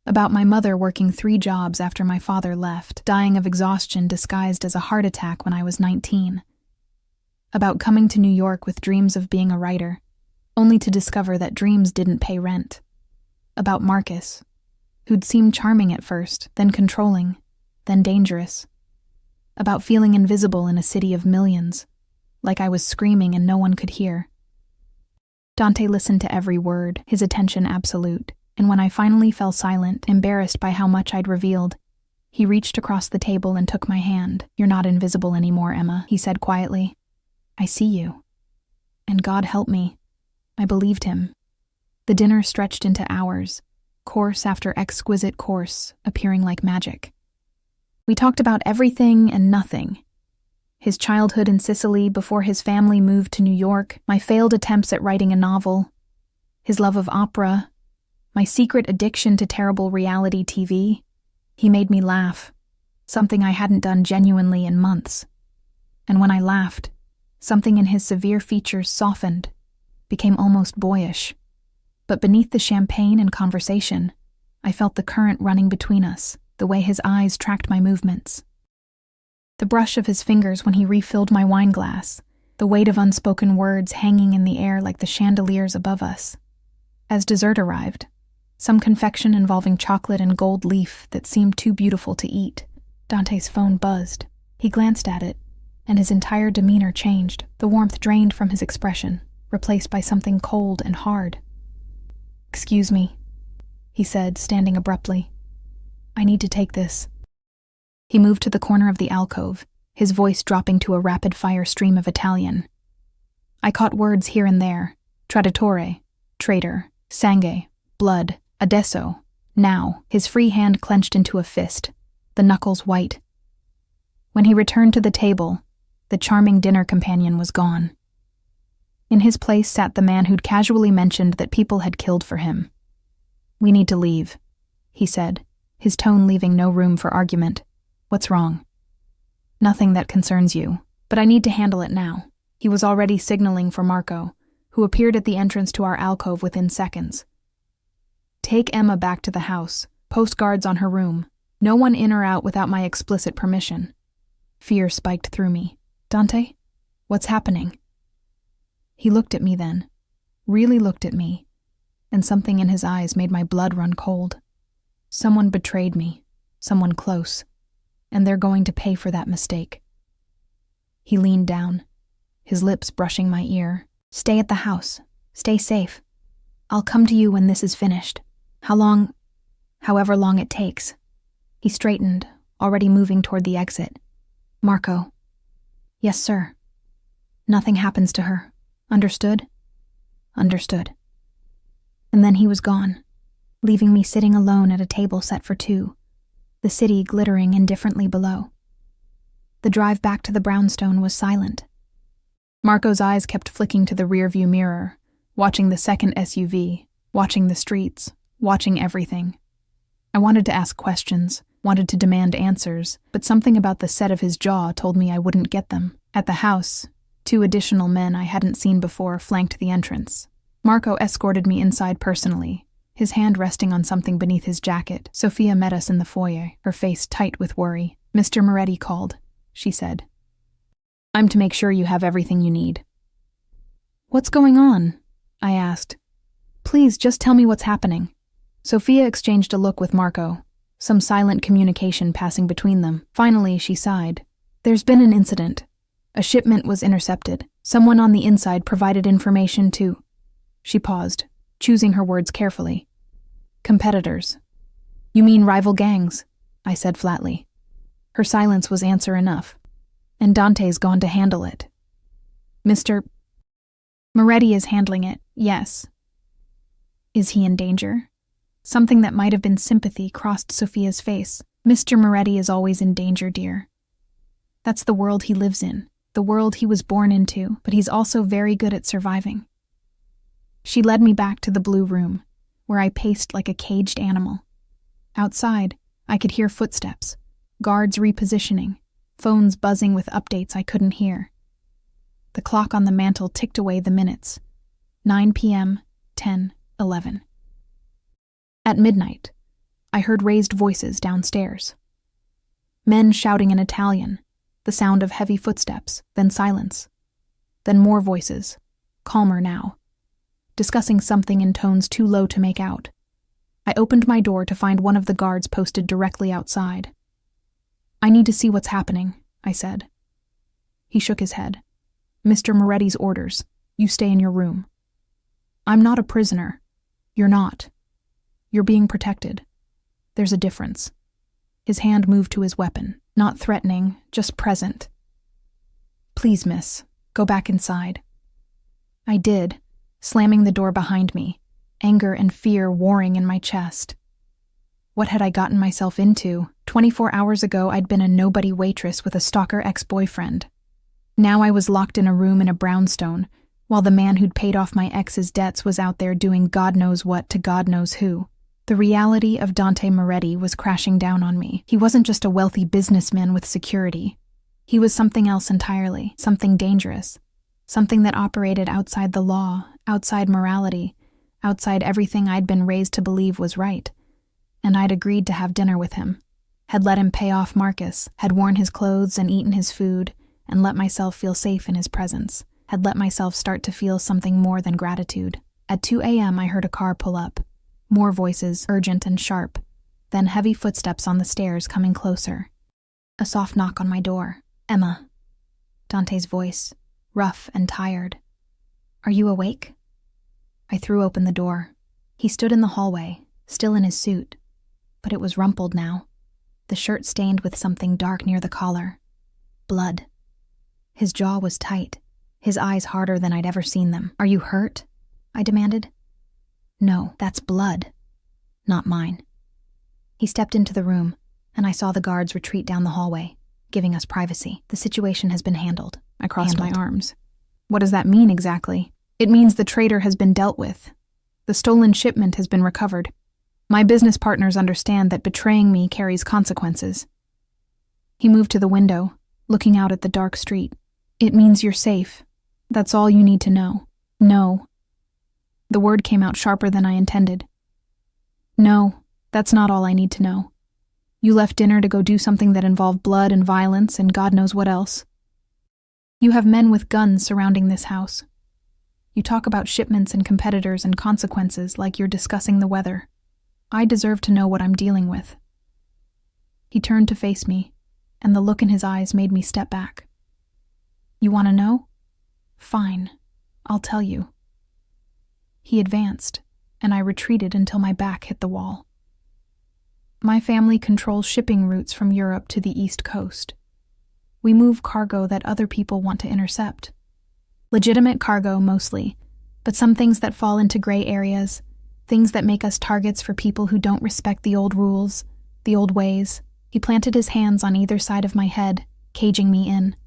About my mother working 3 jobs after my father left, dying of exhaustion disguised as a heart attack when I was 19. About coming to New York with dreams of being a writer, only to discover that dreams didn't pay rent. About Marcus, who'd seemed charming at first, then controlling, then dangerous. About feeling invisible in a city of millions, like I was screaming and no one could hear. Dante listened to every word, his attention absolute. And when I finally fell silent, embarrassed by how much I'd revealed, he reached across the table and took my hand. You're not invisible anymore, Emma, he said quietly. I see you. And God help me. I believed him. The dinner stretched into hours, course after exquisite course, appearing like magic. We talked about everything and nothing. His childhood in Sicily before his family moved to New York, my failed attempts at writing a novel, his love of opera, my secret addiction to terrible reality TV. He made me laugh, something I hadn't done genuinely in months. And when I laughed, something in his severe features softened, became almost boyish. But beneath the champagne and conversation, I felt the current running between us, the way his eyes tracked my movements. The brush of his fingers when he refilled my wine glass, the weight of unspoken words hanging in the air like the chandeliers above us. As dessert arrived, some confection involving chocolate and gold leaf that seemed too beautiful to eat, Dante's phone buzzed. He glanced at it, and his entire demeanor changed. The warmth drained from his expression, replaced by something cold and hard. "Excuse me," he said, standing abruptly. "I need to take this." He moved to the corner of the alcove, his voice dropping to a rapid-fire stream of Italian. I caught words here and there: traditore, traitor, sangue, blood, adesso, now. His free hand clenched into a fist, the knuckles white. When he returned to the table, the charming dinner companion was gone. In his place sat the man who'd casually mentioned that people had killed for him. "We need to leave," he said, his tone leaving no room for argument. "What's wrong?" "Nothing that concerns you, but I need to handle it now." He was already signaling for Marco, who appeared at the entrance to our alcove within seconds. "Take Emma back to the house. Post guards on her room. No one in or out without my explicit permission." Fear spiked through me. "Dante? What's happening?" He looked at me then, really looked at me, and something in his eyes made my blood run cold. Someone betrayed me, someone close, and they're going to pay for that mistake. He leaned down, his lips brushing my ear. "Stay at the house. Stay safe. I'll come to you when this is finished. However long it takes." He straightened, already moving toward the exit. "Marco." "Yes, sir." "Nothing happens to her. Understood?" "Understood." And then he was gone, leaving me sitting alone at a table set for two, the city glittering indifferently below. The drive back to the brownstone was silent. Marco's eyes kept flicking to the rearview mirror, watching the second SUV, watching the streets, watching everything. I wanted to ask questions, wanted to demand answers, but something about the set of his jaw told me I wouldn't get them. At the house, 2 additional men I hadn't seen before flanked the entrance. Marco escorted me inside personally, his hand resting on something beneath his jacket. Sophia met us in the foyer, her face tight with worry. "Mr. Moretti called," she said. "I'm to make sure you have everything you need." "What's going on?" I asked. "Please, just tell me what's happening." Sophia exchanged a look with Marco, some silent communication passing between them. Finally, she sighed. "There's been an incident. A shipment was intercepted. Someone on the inside provided information to..." She paused, choosing her words carefully. "Competitors." "You mean rival gangs?" I said flatly. Her silence was answer enough. "And Dante's gone to handle it." "Mr. Moretti is handling it, yes." "Is he in danger?" Something that might have been sympathy crossed Sophia's face. "Mr. Moretti is always in danger, dear. That's the world he lives in, the world he was born into, but he's also very good at surviving." She led me back to the blue room, where I paced like a caged animal. Outside, I could hear footsteps, guards repositioning, phones buzzing with updates I couldn't hear. The clock on the mantel ticked away the minutes. 9 p.m., 10, 11. At midnight, I heard raised voices downstairs. Men shouting in Italian, the sound of heavy footsteps, then silence. Then more voices, calmer now, discussing something in tones too low to make out. I opened my door to find one of the guards posted directly outside. "I need to see what's happening," I said. He shook his head. "Mr. Moretti's orders. You stay in your room." "I'm not a prisoner." "You're not. You're being protected. There's a difference." His hand moved to his weapon, not threatening, just present. "Please, miss, go back inside." I did, slamming the door behind me, anger and fear warring in my chest. What had I gotten myself into? 24 hours ago, I'd been a nobody waitress with a stalker ex-boyfriend. Now I was locked in a room in a brownstone, while the man who'd paid off my ex's debts was out there doing God knows what to God knows who. The reality of Dante Moretti was crashing down on me. He wasn't just a wealthy businessman with security. He was something else entirely, something dangerous, something that operated outside the law, outside morality, outside everything I'd been raised to believe was right. And I'd agreed to have dinner with him, had let him pay off Marcus, had worn his clothes and eaten his food, and let myself feel safe in his presence, had let myself start to feel something more than gratitude. At 2 a.m. I heard a car pull up. More voices, urgent and sharp, then heavy footsteps on the stairs coming closer. A soft knock on my door. Emma. Dante's voice, rough and tired. Are you awake? I threw open the door. He stood in the hallway, still in his suit, but it was rumpled now, the shirt stained with something dark near the collar. Blood. His jaw was tight, his eyes harder than I'd ever seen them. Are you hurt? I demanded. No, that's blood. Not mine. He stepped into the room, and I saw the guards retreat down the hallway, giving us privacy. The situation has been handled. I crossed my arms. What does that mean exactly? It means the traitor has been dealt with. The stolen shipment has been recovered. My business partners understand that betraying me carries consequences. He moved to the window, looking out at the dark street. It means you're safe. That's all you need to know. No. The word came out sharper than I intended. No, that's not all I need to know. You left dinner to go do something that involved blood and violence and God knows what else. You have men with guns surrounding this house. You talk about shipments and competitors and consequences like you're discussing the weather. I deserve to know what I'm dealing with. He turned to face me, and the look in his eyes made me step back. You want to know? Fine, I'll tell you. He advanced, and I retreated until my back hit the wall. My family controls shipping routes from Europe to the East Coast. We move cargo that other people want to intercept. Legitimate cargo, mostly, but some things that fall into gray areas, things that make us targets for people who don't respect the old rules, the old ways. He planted his hands on either side of my head, caging me in.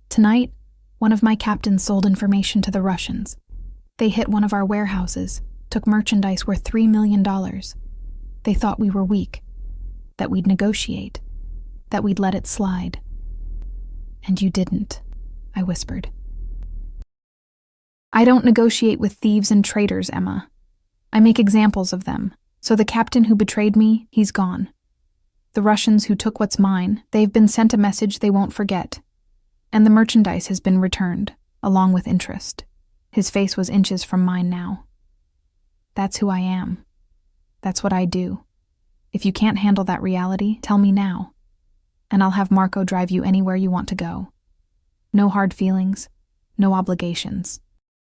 Tonight, one of my captains sold information to the Russians. They hit one of our warehouses, took merchandise worth $3 million. They thought we were weak, that we'd negotiate, that we'd let it slide. And you didn't, I whispered. I don't negotiate with thieves and traitors, Emma. I make examples of them, so the captain who betrayed me, he's gone. The Russians who took what's mine, they've been sent a message they won't forget. And the merchandise has been returned, along with interest. His face was inches from mine now. That's who I am. That's what I do. If you can't handle that reality, tell me now, and I'll have Marco drive you anywhere you want to go. No hard feelings, no obligations.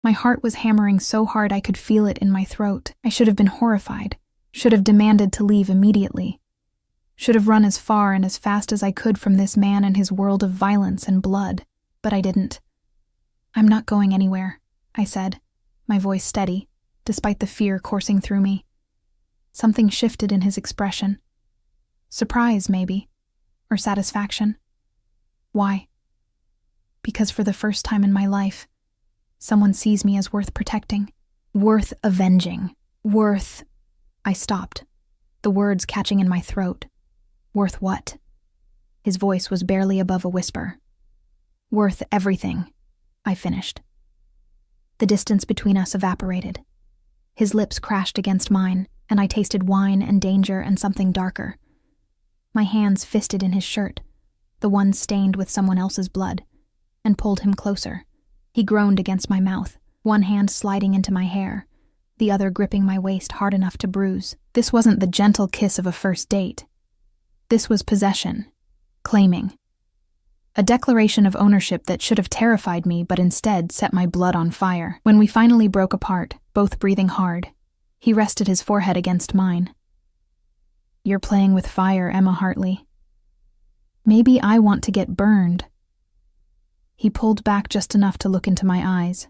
My heart was hammering so hard I could feel it in my throat. I should have been horrified, should have demanded to leave immediately, should have run as far and as fast as I could from this man and his world of violence and blood, but I didn't. I'm not going anywhere, I said, my voice steady, despite the fear coursing through me. Something shifted in his expression. Surprise, maybe, or satisfaction. Why? Because for the first time in my life, someone sees me as worth protecting, worth avenging, worth... I stopped, the words catching in my throat. Worth what? His voice was barely above a whisper. Worth everything, I finished. The distance between us evaporated. His lips crashed against mine, and I tasted wine and danger and something darker. My hands fisted in his shirt, the one stained with someone else's blood, and pulled him closer. He groaned against my mouth, one hand sliding into my hair, the other gripping my waist hard enough to bruise. This wasn't the gentle kiss of a first date. This was possession, claiming. A declaration of ownership that should have terrified me but instead set my blood on fire. When we finally broke apart, both breathing hard, he rested his forehead against mine. You're playing with fire, Emma Hartley. Maybe I want to get burned. He pulled back just enough to look into my eyes.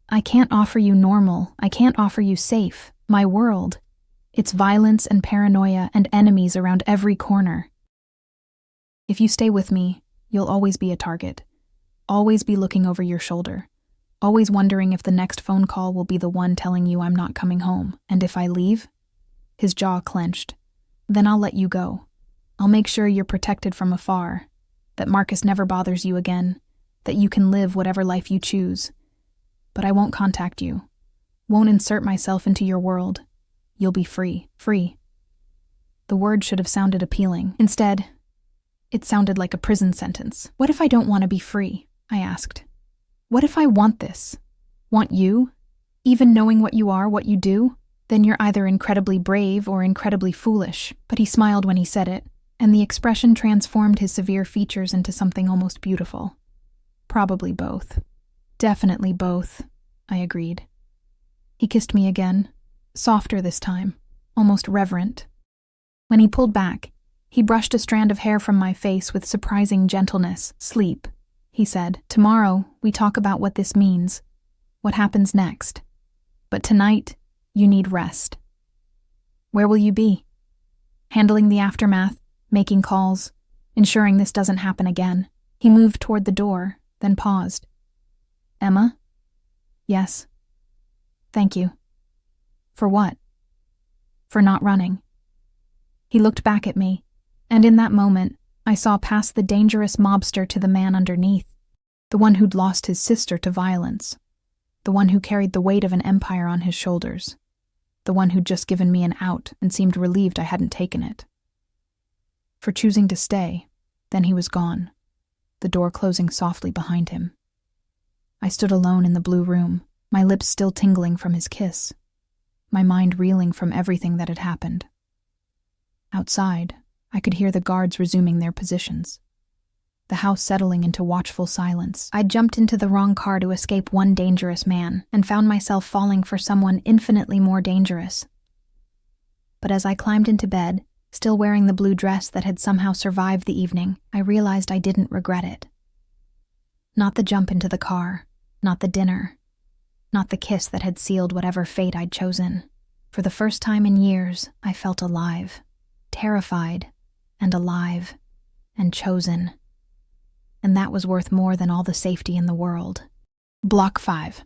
I can't offer you normal. I can't offer you safe. My world. It's violence and paranoia and enemies around every corner. If you stay with me, you'll always be a target. always be looking over your shoulder, always wondering if the next phone call will be the one telling you I'm not coming home, and if I leave? His jaw clenched. Then I'll let you go. I'll make sure you're protected from afar, that Marcus never bothers you again, that you can live whatever life you choose. But I won't contact you, won't insert myself into your world. You'll be free, free. The word should have sounded appealing. Instead, it sounded like a prison sentence. What if I don't want to be free? I asked. What if I want this? Want you? Even knowing what you are, what you do? Then you're either incredibly brave or incredibly foolish. But he smiled when he said it, and the expression transformed his severe features into something almost beautiful. Probably both. Definitely both, I agreed. He kissed me again, softer this time, almost reverent. When he pulled back, he brushed a strand of hair from my face with surprising gentleness. Sleep, he said. Tomorrow, we talk about what this means, what happens next. But tonight, you need rest. Where will you be? Handling the aftermath, making calls, ensuring this doesn't happen again. He moved toward the door, then paused. Emma? Yes. Thank you. For what? For not running. He looked back at me, and in that moment, I saw past the dangerous mobster to the man underneath, the one who'd lost his sister to violence, the one who carried the weight of an empire on his shoulders, the one who'd just given me an out and seemed relieved I hadn't taken it. For choosing to stay, then he was gone, the door closing softly behind him. I stood alone in the blue room, my lips still tingling from his kiss, my mind reeling from everything that had happened. Outside, I could hear the guards resuming their positions, the house settling into watchful silence. I'd jumped into the wrong car to escape one dangerous man and found myself falling for someone infinitely more dangerous. But as I climbed into bed, still wearing the blue dress that had somehow survived the evening, I realized I didn't regret it. Not the jump into the car, not the dinner, not the kiss that had sealed whatever fate I'd chosen. For the first time in years, I felt alive. Terrified, and alive, and chosen. And that was worth more than all the safety in the world. Block 5.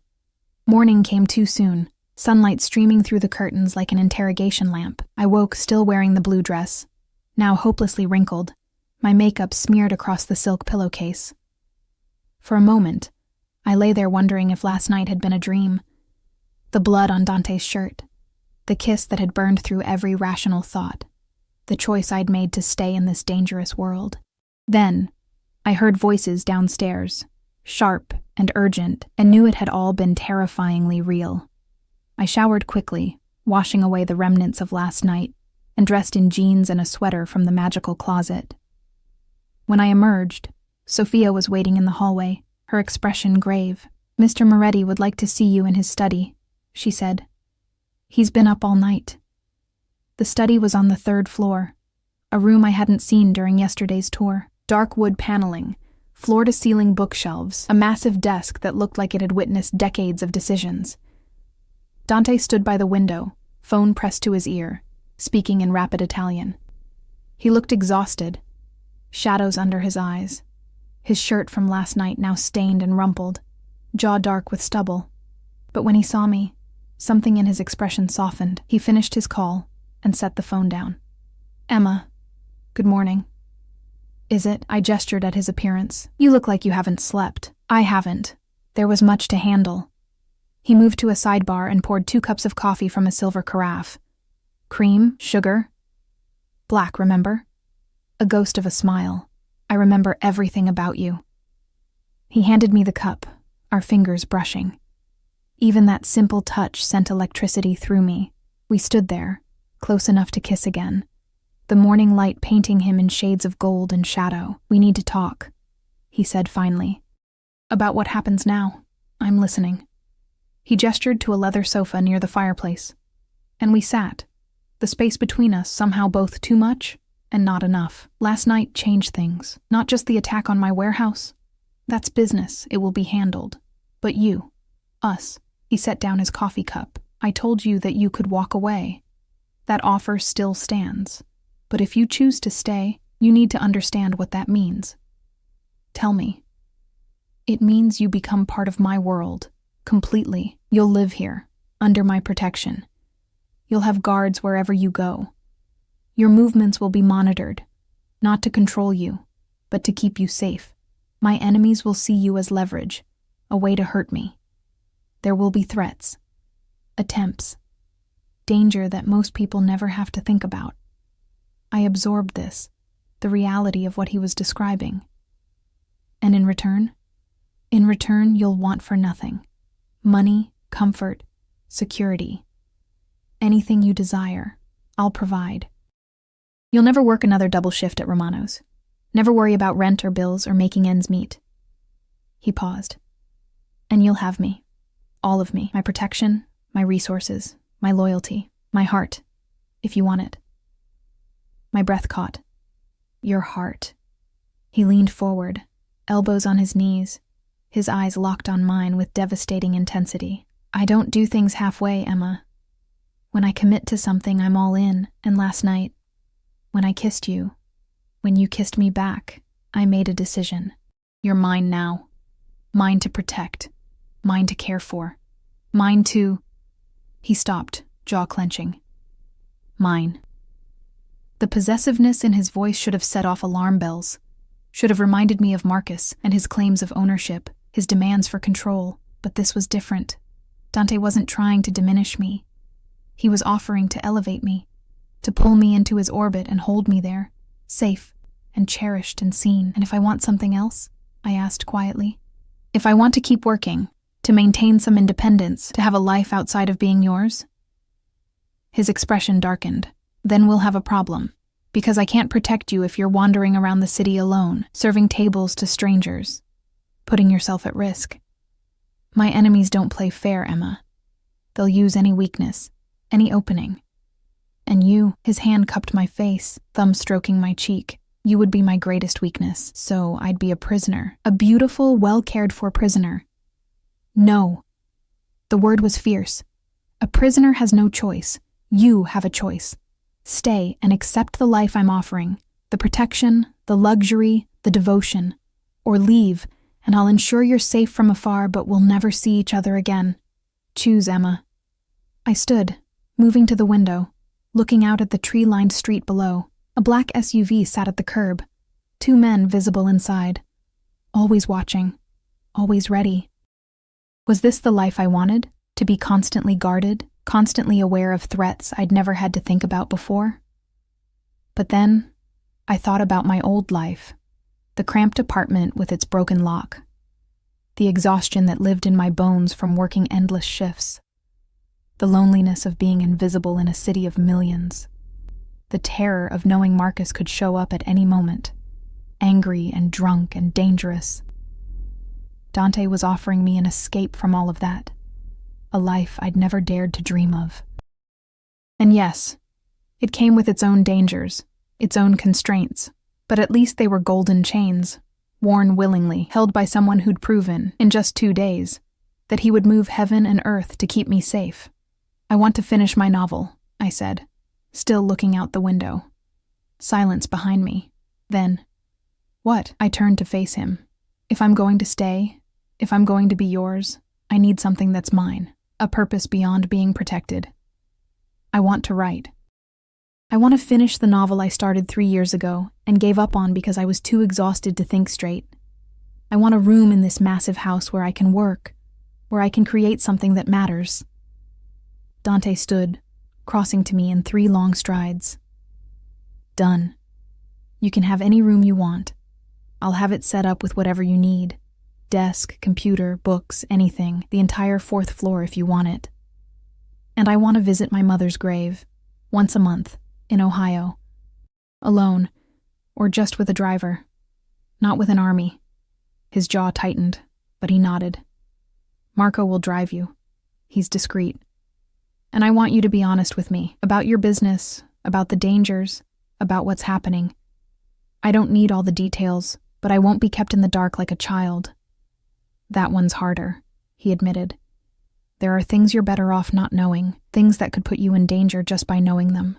Morning came too soon, sunlight streaming through the curtains like an interrogation lamp. I woke still wearing the blue dress, now hopelessly wrinkled, my makeup smeared across the silk pillowcase. For a moment, I lay there wondering if last night had been a dream. The blood on Dante's shirt, the kiss that had burned through every rational thought. The choice I'd made to stay in this dangerous world. Then, I heard voices downstairs, sharp and urgent, and knew it had all been terrifyingly real. I showered quickly, washing away the remnants of last night, and dressed in jeans and a sweater from the magical closet. When I emerged, Sophia was waiting in the hallway, her expression grave. Mr. Moretti would like to see you in his study, she said. He's been up all night. The study was on the 3rd floor, a room I hadn't seen during yesterday's tour. Dark wood paneling, floor-to-ceiling bookshelves, a massive desk that looked like it had witnessed decades of decisions. Dante stood by the window, phone pressed to his ear, speaking in rapid Italian. He looked exhausted, shadows under his eyes, his shirt from last night now stained and rumpled, jaw dark with stubble. But when he saw me, something in his expression softened. He finished his call and set the phone down. Emma, good morning. Is it? I gestured at his appearance. You look like you haven't slept. I haven't. There was much to handle. He moved to a sidebar and poured 2 cups of coffee from a silver carafe. Cream, sugar. Black, remember? A ghost of a smile. I remember everything about you. He handed me the cup, our fingers brushing. Even that simple touch sent electricity through me. We stood there, close enough to kiss again, the morning light painting him in shades of gold and shadow. We need to talk, he said finally. About what happens now. I'm listening. He gestured to a leather sofa near the fireplace, and we sat, the space between us somehow both too much and not enough. Last night changed things, not just the attack on my warehouse. That's business, it will be handled. But you, us. He set down his coffee cup. I told you that you could walk away. That offer still stands. But if you choose to stay, you need to understand what that means. Tell me. It means you become part of my world, completely. You'll live here, under my protection. You'll have guards wherever you go. Your movements will be monitored, not to control you, but to keep you safe. My enemies will see you as leverage, a way to hurt me. There will be threats, attempts, danger that most people never have to think about. I absorbed this, the reality of what he was describing. And in return, you'll want for nothing. Money, comfort, security. Anything you desire, I'll provide. You'll never work another double shift at Romano's. Never worry about rent or bills or making ends meet. He paused. And you'll have me. All of me. My protection, my resources, my loyalty, my heart, if you want it. My breath caught. Your heart. He leaned forward, elbows on his knees, his eyes locked on mine with devastating intensity. I don't do things halfway, Emma. When I commit to something, I'm all in, and last night, when I kissed you, when you kissed me back, I made a decision. You're mine now. Mine to protect. Mine to care for. Mine to... He stopped, jaw clenching. Mine. The possessiveness in his voice should have set off alarm bells, should have reminded me of Marcus and his claims of ownership, his demands for control, but this was different. Dante wasn't trying to diminish me. He was offering to elevate me, to pull me into his orbit and hold me there, safe and cherished and seen. And if I want something else? I asked quietly. If I want to keep working, to maintain some independence, to have a life outside of being yours? His expression darkened. Then we'll have a problem, because I can't protect you if you're wandering around the city alone, serving tables to strangers, putting yourself at risk. My enemies don't play fair, Emma. They'll use any weakness, any opening. And you, his hand cupped my face, thumb stroking my cheek. You would be my greatest weakness, so I'd be a prisoner, a beautiful, well-cared-for prisoner. No. The word was fierce. A prisoner has no choice. You have a choice. Stay and accept the life I'm offering, the protection, the luxury, the devotion. Or leave, and I'll ensure you're safe from afar, but we'll never see each other again. Choose, Emma. I stood, moving to the window, looking out at the tree-lined street below. A black SUV sat at the curb, 2 men visible inside, always watching, always ready. Was this the life I wanted? To be constantly guarded, constantly aware of threats I'd never had to think about before? But then, I thought about my old life, the cramped apartment with its broken lock, the exhaustion that lived in my bones from working endless shifts, the loneliness of being invisible in a city of millions, the terror of knowing Marcus could show up at any moment, angry and drunk and dangerous. Dante was offering me an escape from all of that, a life I'd never dared to dream of. And yes, it came with its own dangers, its own constraints, but at least they were golden chains, worn willingly, held by someone who'd proven, in just 2 days, that he would move heaven and earth to keep me safe. I want to finish my novel, I said, still looking out the window. Silence behind me. Then, what? I turned to face him. If I'm going to stay, if I'm going to be yours, I need something that's mine, a purpose beyond being protected. I want to write. I want to finish the novel I started 3 years ago and gave up on because I was too exhausted to think straight. I want a room in this massive house where I can work, where I can create something that matters. Dante stood, crossing to me in 3 long strides. Done. You can have any room you want. I'll have it set up with whatever you need. Desk, computer, books, anything. The entire 4th floor if you want it. And I want to visit my mother's grave, once a month, in Ohio. Alone, or just with a driver. Not with an army. His jaw tightened, but he nodded. Marco will drive you. He's discreet. And I want you to be honest with me, about your business, about the dangers, about what's happening. I don't need all the details, but I won't be kept in the dark like a child. That one's harder, he admitted. There are things you're better off not knowing, things that could put you in danger just by knowing them.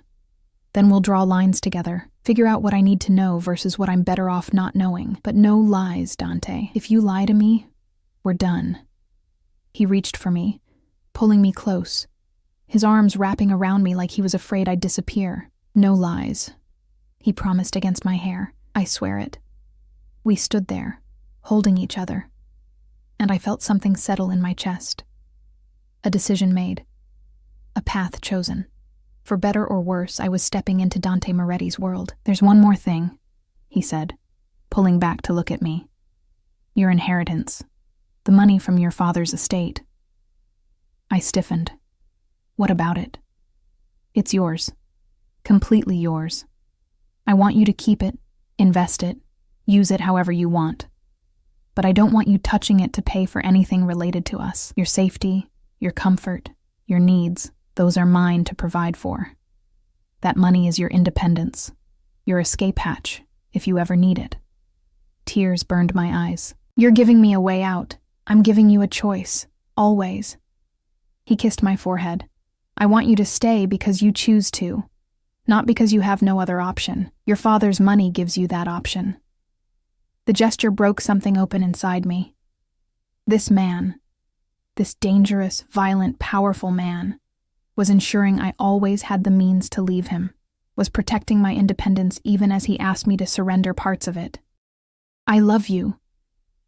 Then we'll draw lines together, figure out what I need to know versus what I'm better off not knowing. But no lies, Dante. If you lie to me, We're done. He reached for me, pulling me close, his arms wrapping around me like he was afraid I'd disappear. No lies, he promised against my hair. I swear it. We stood there, holding each other, and I felt something settle in my chest. A decision made. A path chosen. For better or worse, I was stepping into Dante Moretti's world. There's one more thing, he said, pulling back to look at me. Your inheritance. The money from your father's estate. I stiffened. What about it? It's yours. Completely yours. I want you to keep it, invest it, use it however you want. But I don't want you touching it to pay for anything related to us. Your safety, your comfort, your needs, those are mine to provide for. That money is your independence, your escape hatch, if you ever need it. Tears burned my eyes. You're giving me a way out. I'm giving you a choice, always. He kissed my forehead. I want you to stay because you choose to, not because you have no other option. Your father's money gives you that option. The gesture broke something open inside me. This man, this dangerous, violent, powerful man, was ensuring I always had the means to leave him, was protecting my independence even as he asked me to surrender parts of it. I love you,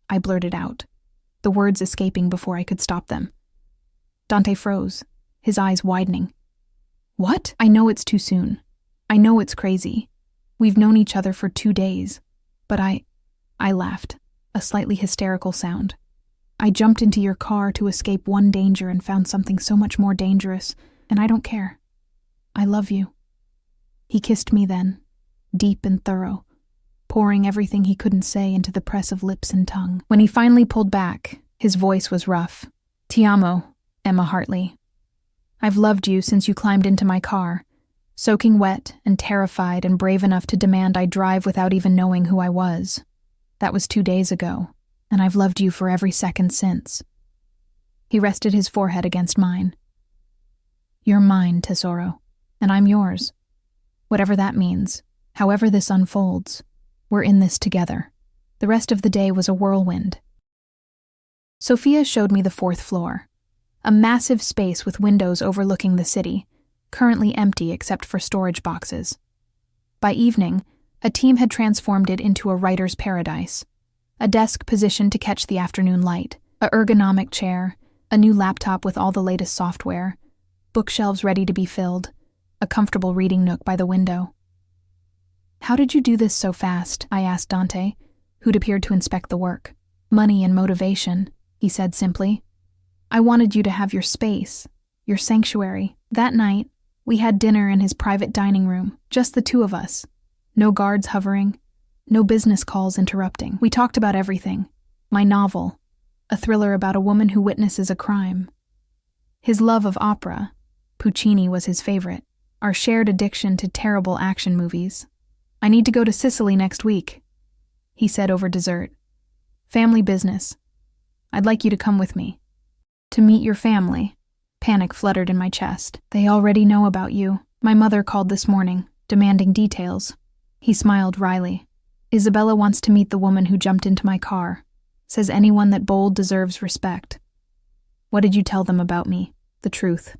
I blurted out, the words escaping before I could stop them. Dante froze, his eyes widening. What? I know it's too soon. I know it's crazy. We've known each other for 2 days. But I laughed, a slightly hysterical sound. I jumped into your car to escape one danger and found something so much more dangerous, and I don't care. I love you. He kissed me then, deep and thorough, pouring everything he couldn't say into the press of lips and tongue. When he finally pulled back, his voice was rough. Ti amo, Emma Hartley. I've loved you since you climbed into my car, soaking wet and terrified and brave enough to demand I drive without even knowing who I was. That was 2 days ago, and I've loved you for every second since. He rested his forehead against mine. You're mine, Tesoro, and I'm yours. Whatever that means, however this unfolds, we're in this together. The rest of the day was a whirlwind. Sophia showed me the 4th floor, a massive space with windows overlooking the city, currently empty except for storage boxes. By evening, a team had transformed it into a writer's paradise. A desk positioned to catch the afternoon light, a ergonomic chair, a new laptop with all the latest software, bookshelves ready to be filled, a comfortable reading nook by the window. How did you do this so fast? I asked Dante, who'd appeared to inspect the work. Money and motivation, he said simply. I wanted you to have your space, your sanctuary. That night, we had dinner in his private dining room, just the 2 of us. No guards hovering, no business calls interrupting. We talked about everything. My novel, a thriller about a woman who witnesses a crime. His love of opera, Puccini was his favorite, our shared addiction to terrible action movies. I need to go to Sicily next week, he said over dessert. Family business. I'd like you to come with me. To meet your family. Panic fluttered in my chest. They already know about you. My mother called this morning, demanding details. He smiled wryly. Isabella wants to meet the woman who jumped into my car. Says anyone that bold deserves respect. What did you tell them about me? The truth.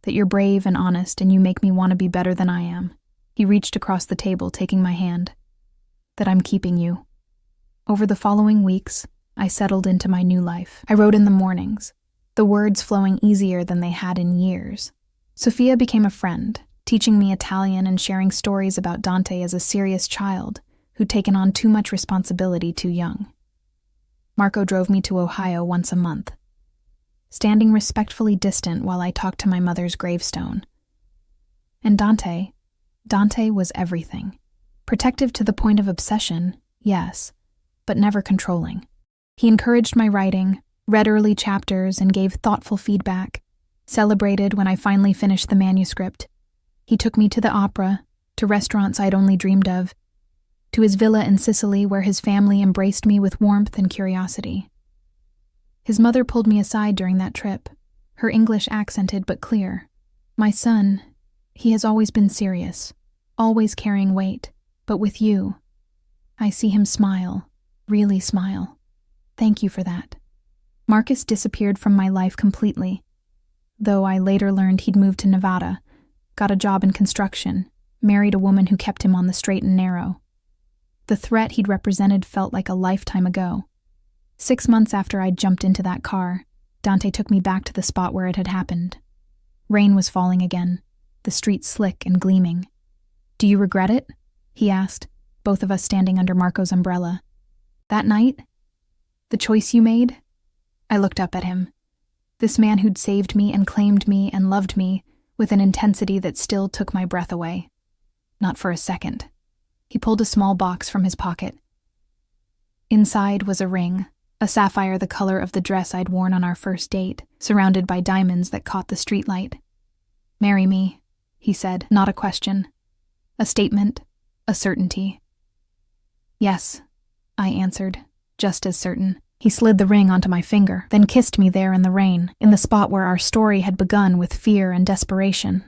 That you're brave and honest and you make me want to be better than I am. He reached across the table, taking my hand. That I'm keeping you. Over the following weeks, I settled into my new life. I wrote in the mornings, the words flowing easier than they had in years. Sophia became a friend, teaching me Italian and sharing stories about Dante as a serious child who'd taken on too much responsibility too young. Marco drove me to Ohio once a month, standing respectfully distant while I talked to my mother's gravestone. And Dante was everything. Protective to the point of obsession, yes, but never controlling. He encouraged my writing, read early chapters, and gave thoughtful feedback, celebrated when I finally finished the manuscript. He took me to the opera, to restaurants I'd only dreamed of, to his villa in Sicily where his family embraced me with warmth and curiosity. His mother pulled me aside during that trip, her English accented but clear. My son, he has always been serious, always carrying weight, but with you, I see him smile, really smile. Thank you for that. Marcus disappeared from my life completely, though I later learned he'd moved to Nevada, got a job in construction, married a woman who kept him on the straight and narrow. The threat he'd represented felt like a lifetime ago. 6 months after I'd jumped into that car, Dante took me back to the spot where it had happened. Rain was falling again, the streets slick and gleaming. "Do you regret it?" he asked, both of us standing under Marco's umbrella. "That night? The choice you made?" I looked up at him. This man who'd saved me and claimed me and loved me with an intensity that still took my breath away. Not for a second. He pulled a small box from his pocket. Inside was a ring, a sapphire the color of the dress I'd worn on our first date, surrounded by diamonds that caught the streetlight. "Marry me," he said, not a question. A statement, a certainty. "Yes," I answered, just as certain. He slid the ring onto my finger, then kissed me there in the rain, in the spot where our story had begun with fear and desperation,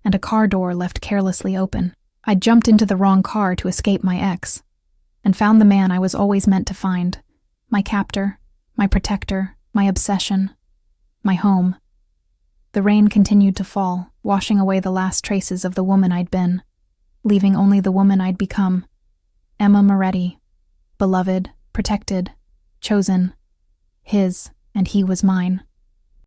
and a car door left carelessly open. I jumped into the wrong car to escape my ex, and found the man I was always meant to find, my captor, my protector, my obsession, my home. The rain continued to fall, washing away the last traces of the woman I'd been, leaving only the woman I'd become. Emma Moretti, beloved, protected, chosen, his, and he was mine.